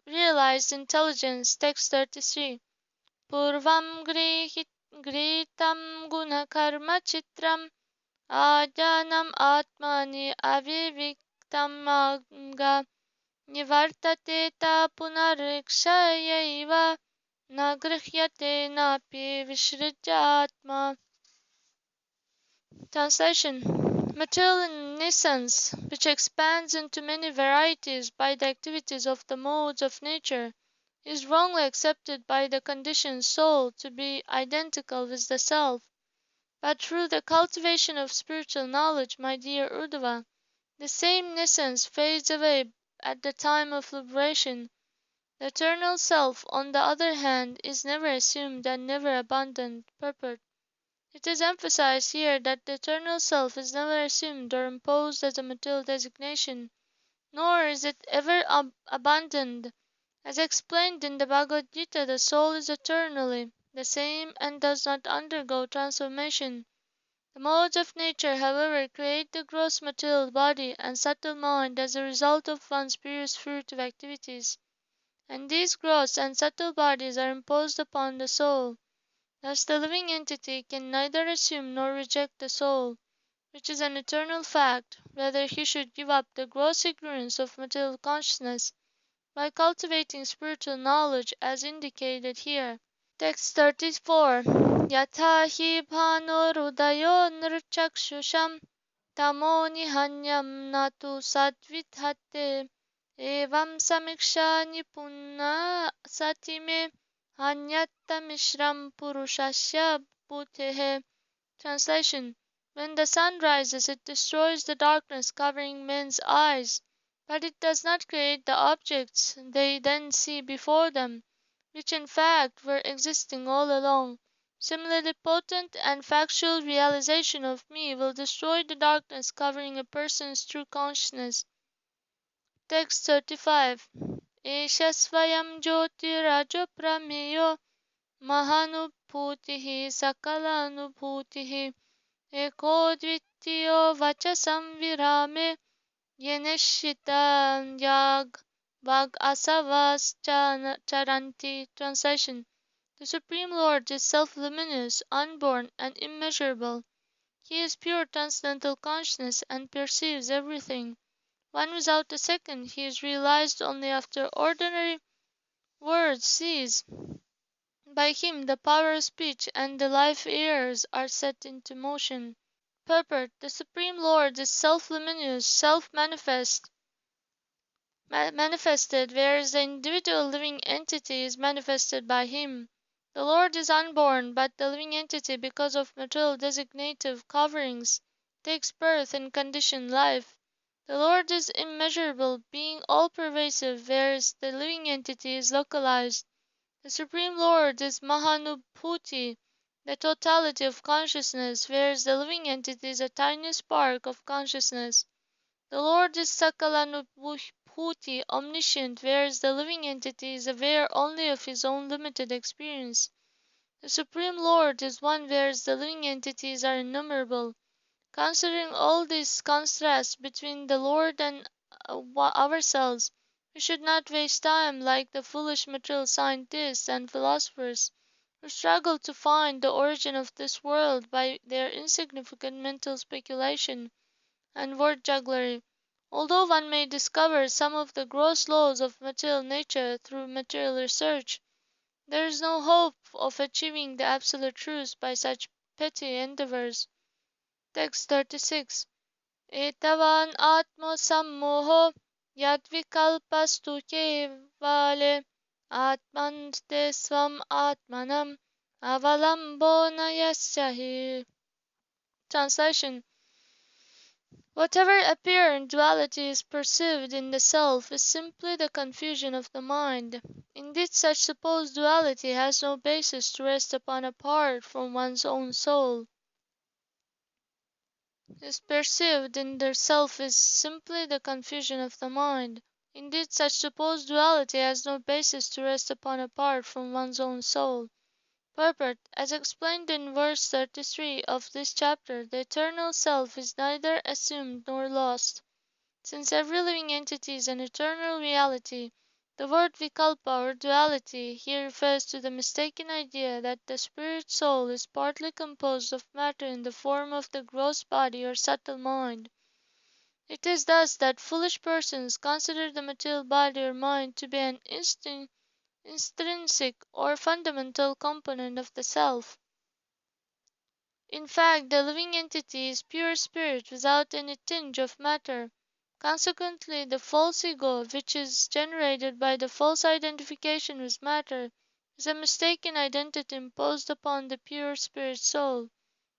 realized intelligence. Text 33. Purvam gritam guna karma chitram Ajnanam atmani aviviktamanga nivartate ta punarikshayaiva na grihyate napi vishrujatma. Translation: material in essence, which expands into many varieties by the activities of the modes of nature, is wrongly accepted by the conditioned soul to be identical with the self. But through the cultivation of spiritual knowledge, my dear Uddhava, the same essence fades away at the time of liberation. The eternal self, on the other hand, is never assumed and never abandoned. Purport: it is emphasized here that the eternal self is never assumed or imposed as a material designation, nor is it ever abandoned. As explained in the Bhagavad Gita, the soul is eternally the same and does not undergo transformation. The modes of nature, however, create the gross material body and subtle mind as a result of one's previous fruitive activities, and these gross and subtle bodies are imposed upon the soul. Thus the living entity can neither assume nor reject the soul, which is an eternal fact, whether he should give up the gross ignorance of material consciousness by cultivating spiritual knowledge as indicated here. Text 34. Yatha hi bhanurudayo nrchakshusham tamo nihanyam natu sadvidhate evam samiksha nipunna satime hanyattamishram purushasya bhutehe. Translation: when the sun rises, it destroys the darkness covering men's eyes, but it does not create the objects they then see before them, which in fact were existing all along. Similarly, potent and factual realization of me will destroy the darkness covering a person's true consciousness. Text 35. Esha svayam jyotirajyo prameyo mahanubhutihi sakalanubhutihi eko dvitiyo vachasam virame yeneshita yag vag asavas charanti. Translation: the Supreme Lord is self-luminous, unborn, and immeasurable. He is pure transcendental consciousness and perceives everything. One without a second, he is realized only after ordinary words cease. By him the power of speech and the life airs are set into motion. Purport: the Supreme Lord is self-luminous, self-manifest, manifested, whereas the individual living entity is manifested by him. The Lord is unborn, but the living entity, because of material designative coverings, takes birth in conditioned life. The Lord is immeasurable, being all-pervasive, whereas the living entity is localized. The Supreme Lord is Mahanubhuti, the totality of consciousness, whereas the living entity is a tiny spark of consciousness. The Lord is Sakalanubhuti, omniscient, whereas the living entity is aware only of his own limited experience. The Supreme Lord is one, whereas the living entities are innumerable. Considering all these contrasts between the Lord and ourselves, we should not waste time like the foolish material scientists and philosophers who struggle to find the origin of this world by their insignificant mental speculation and word jugglery. Although one may discover some of the gross laws of material nature through material research, there is no hope of achieving the absolute truth by such petty endeavors. Text 36. Etavan atma sammoho yadvikalpastu kevale atmante svam atmanam avalambona yasyahi. Translation: whatever apparent duality is perceived in the self is simply the confusion of the mind. Indeed, such supposed duality has no basis to rest upon apart from one's own soul. Is perceived in the self is simply the confusion of the mind. Indeed, such supposed duality has no basis to rest upon apart from one's own soul. Purport: as explained in verse 33 of this chapter, the eternal self is neither assumed nor lost. Since every living entity is an eternal reality, the word vikalpa or duality here refers to the mistaken idea that the spirit soul is partly composed of matter in the form of the gross body or subtle mind. It is thus that foolish persons consider the material body or mind to be an intrinsic or fundamental component of the self. In fact, the living entity is pure spirit without any tinge of matter. Consequently, the false ego, which is generated by the false identification with matter, is a mistaken identity imposed upon the pure spirit soul.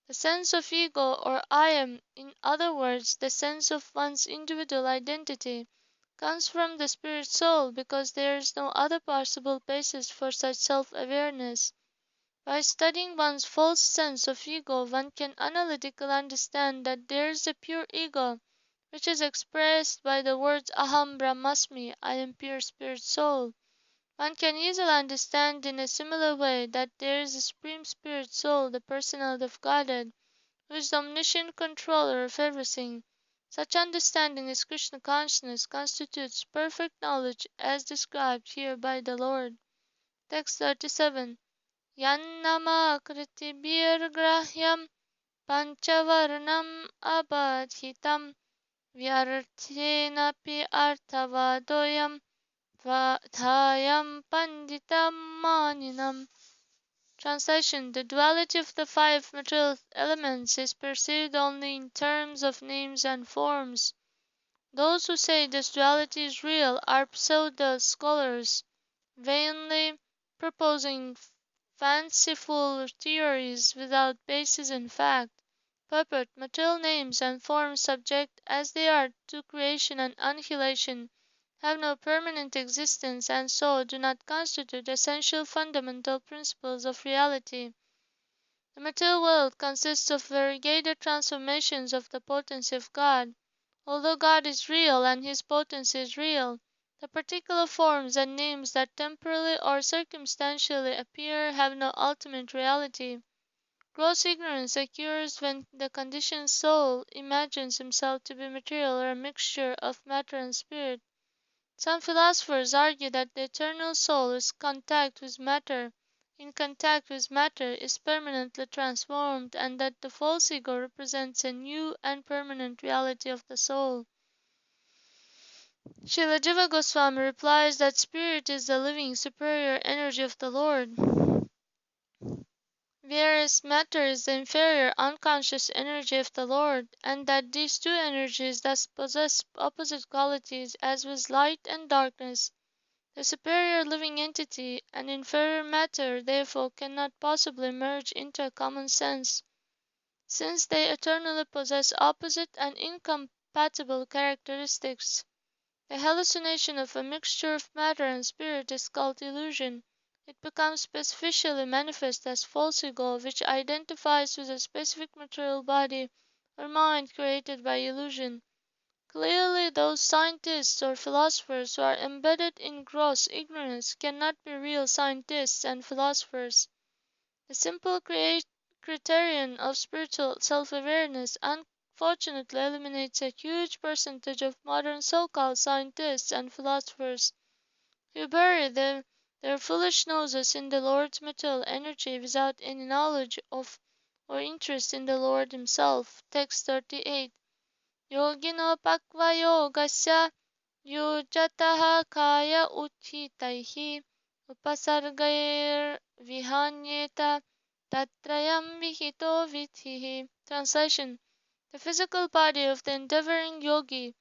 The sense of ego or I am, in other words, the sense of one's individual identity, comes from the spirit soul because there is no other possible basis for such self-awareness. By studying one's false sense of ego, one can analytically understand that there is a pure ego, which is expressed by the words Aham Brahmasmi, I am pure spirit soul, One can easily understand in a similar way that there is a Supreme Spirit Soul, the personality of Godhead, who is the omniscient controller of everything. Such understanding as Krishna consciousness constitutes perfect knowledge as described here by the Lord. Text 37. Yannama kritibhirgrahyam panchavarnam abadhitam vyarthenapi arthavadoyam Vadhayam Panditam Maninam. Translation: the duality of the five material elements is perceived only in terms of names and forms. Those who say this duality is real are pseudo-scholars, vainly proposing fanciful theories without basis in fact. Purport: material names and forms, subject as they are to creation and annihilation, have no permanent existence and so do not constitute essential fundamental principles of reality. The material world consists of variegated transformations of the potency of God. Although God is real and his potency is real, the particular forms and names that temporarily or circumstantially appear have no ultimate reality. Gross ignorance occurs when the conditioned soul imagines himself to be material or a mixture of matter and spirit. Some philosophers argue that the eternal soul is contact with matter, in contact with matter is permanently transformed, and that the false ego represents a new and permanent reality of the soul. Srila Jiva Goswami replies that spirit is the living superior energy of the Lord, whereas matter is the inferior unconscious energy of the Lord, and that these two energies thus possess opposite qualities as with light and darkness. The superior living entity and inferior matter therefore cannot possibly merge into a common sense, since they eternally possess opposite and incompatible characteristics. The hallucination of a mixture of matter and spirit is called illusion. It becomes specifically manifest as false ego, which identifies with a specific material body or mind created by illusion. Clearly, those scientists or philosophers who are embedded in gross ignorance cannot be real scientists and philosophers. The simple criterion of spiritual self-awareness unfortunately eliminates a huge percentage of modern so-called scientists and philosophers who bury their foolish noses in the Lord's material energy without any knowledge of or interest in the Lord himself. Text 38. Yogino pakva yogasya yujataha kaya uchitaihi upasargair vihanyeta tatrayam vihito vithihi. Translation: the physical body of the endeavoring yogi,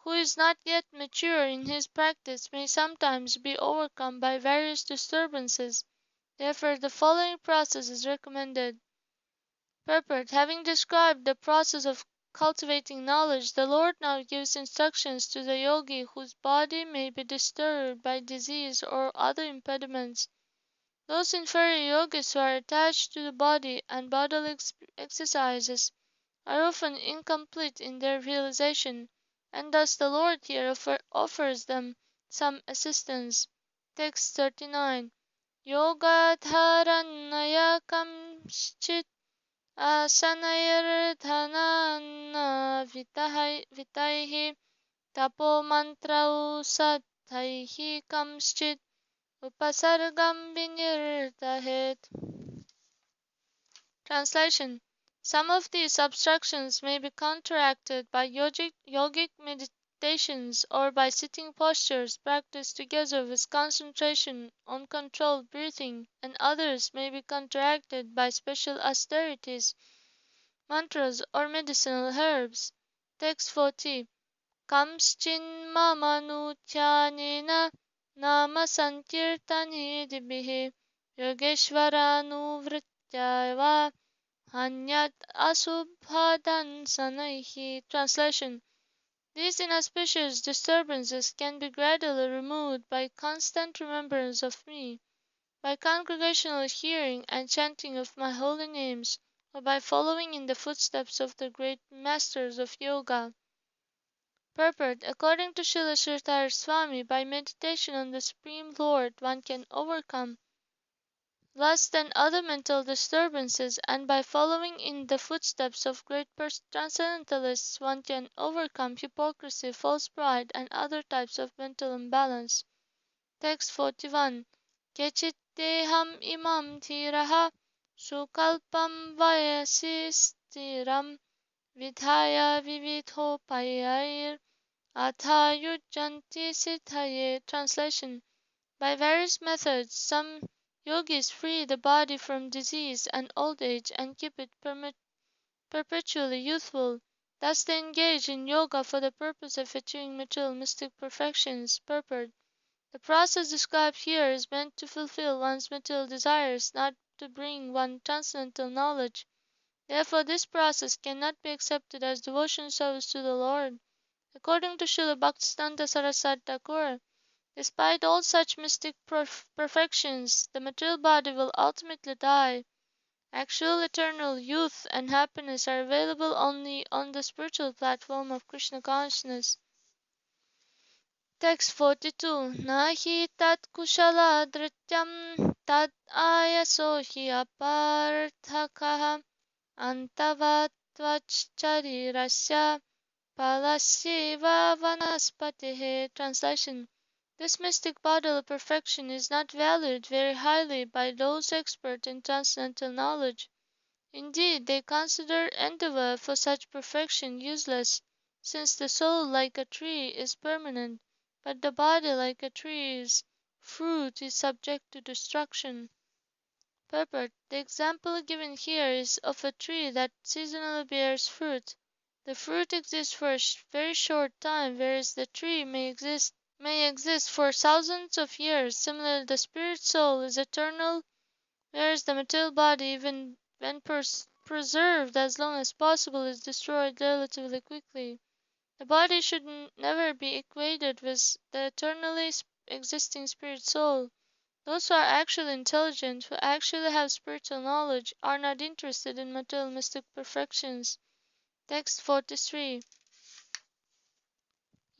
who is not yet mature in his practice, may sometimes be overcome by various disturbances. Therefore, the following process is recommended. Purport: having described the process of cultivating knowledge, the Lord now gives instructions to the yogi whose body may be disturbed by disease or other impediments. Those inferior yogis who are attached to the body and bodily exercises are often incomplete in their realization, and thus the Lord here offers them some assistance. Text 39. Yoga dharanaya kamschit आसनैर्धनान्न वितैः तपोमन्त्रौषधैः कश्चित् उपसर्गं विनिर्दहेत्. Translation: some of these obstructions may be counteracted by yogic meditations or by sitting postures practiced together with concentration on controlled breathing, and others may be counteracted by special austerities, mantras, or medicinal herbs. Text 40. Kamschin mamanutyanena nama sankirtanidibhihi yogeshvaranuvrityava hanyat asubhadan sanaihi. Translation: these inauspicious disturbances can be gradually removed by constant remembrance of me, by congregational hearing and chanting of my holy names, or by following in the footsteps of the great masters of yoga. Purport: according to Srila Sridhar Swami, by meditation on the Supreme Lord one can overcome lust and other mental disturbances, and by following in the footsteps of great transcendentalists one can overcome hypocrisy, false pride, and other types of mental imbalance. Text 41. Kechiteham imam dhiraha sukalpam vayasistiram vidhaya vividhopayair athayujanti siddhaye. Translation: by various methods, some yogis free the body from disease and old age and keep it perpetually youthful. Thus they engage in yoga for the purpose of achieving material mystic perfections. Purport: the process described here is meant to fulfill one's material desires, not to bring one transcendental knowledge. Therefore, this process cannot be accepted as devotion service to the Lord. According to Srila Bhaktisiddhanta Saraswati Thakur, despite all such mystic perfections, the material body will ultimately die. Actual eternal youth and happiness are available only on the spiritual platform of Krishna consciousness. Text 42. Nahi tat kushala drityam tad ayaso hi aparthakaha antavatvach charirasya palasya vanaspatihe. Translation: this mystic bodily perfection is not valued very highly by those expert in transcendental knowledge. Indeed, they consider endeavor for such perfection useless, since the soul, like a tree, is permanent, but the body, like a tree's fruit, is subject to destruction. Purport: the example given here is of a tree that seasonally bears fruit. The fruit exists for a very short time, whereas the tree may exist for thousands of years. Similarly, the spirit soul is eternal, whereas the material body, even when preserved as long as possible, is destroyed relatively quickly. The body should never be equated with the eternally existing spirit soul. Those who are actually intelligent, who actually have spiritual knowledge, are not interested in material mystic perfections. Text 43.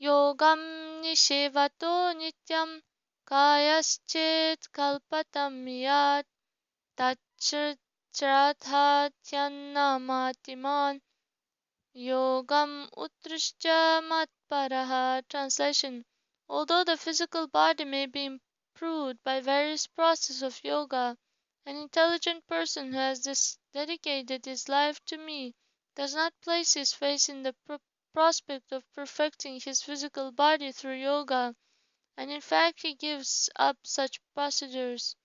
Yogam nishevato nityam kayaschet kalpatam yat tachrathatyanamatiman yogam utrishcha matparaha. Translation: although the physical body may be improved by various processes of yoga, an intelligent person who has dedicated his life to me does not place his faith in the prospect of perfecting his physical body through yoga, and in fact he gives up such procedures.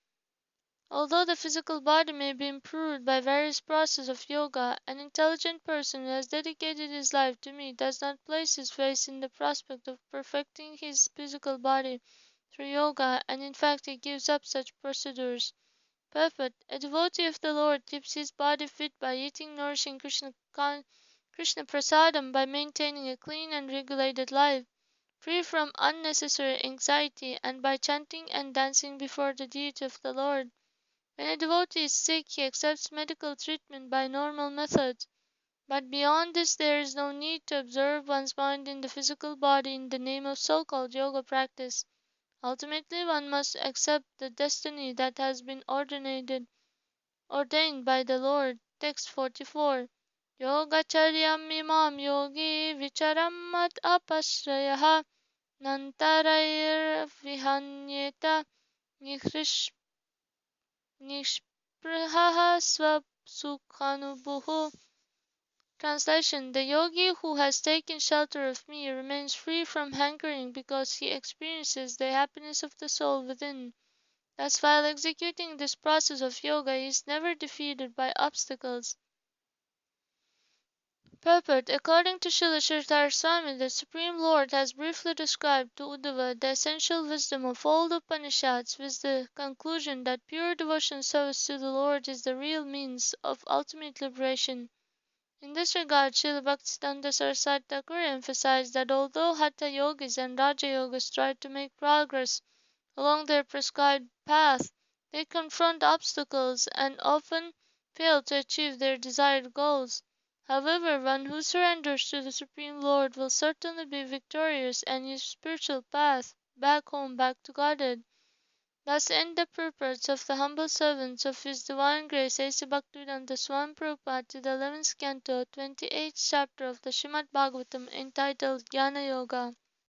Although the physical body may be improved by various processes of yoga, an intelligent person who has dedicated his life to me does not place his faith in the prospect of perfecting his physical body through yoga, and in fact he gives up such procedures. Purport: a devotee of the Lord keeps his body fit by eating nourishing Krishna prasadam, by maintaining a clean and regulated life, free from unnecessary anxiety, and by chanting and dancing before the deity of the Lord. When a devotee is sick, he accepts medical treatment by normal methods, but beyond this there is no need to observe one's mind in the physical body in the name of so-called yoga practice. Ultimately, one must accept the destiny that has been ordained by the Lord. Text 44. Yogacharyam imam yogi vicharam mat apashrayah nantarair vihanyeta nishprahah swapsukhanubuhu. Translation: the yogi who has taken shelter of me remains free from hankering because he experiences the happiness of the soul within. Thus, while executing this process of yoga, he is never defeated by obstacles. Purport: according to Srila Sridhar Swami, the Supreme Lord has briefly described to Uddhava the essential wisdom of all the Upanishads, with the conclusion that pure devotion service to the Lord is the real means of ultimate liberation. In this regard, Srila Bhaktisiddhanta Saraswati Thakur emphasized that although Hatha Yogis and Raja Yogis try to make progress along their prescribed path, they confront obstacles and often fail to achieve their desired goals. However, one who surrenders to the Supreme Lord will certainly be victorious and use spiritual path back home, back to Godhead. Thus end the purports of the humble servants of His Divine Grace A.C. Bhaktivedanta Swami Prabhupada to the 11th Canto, 28th chapter of the Srimad Bhagavatam entitled Jnana Yoga.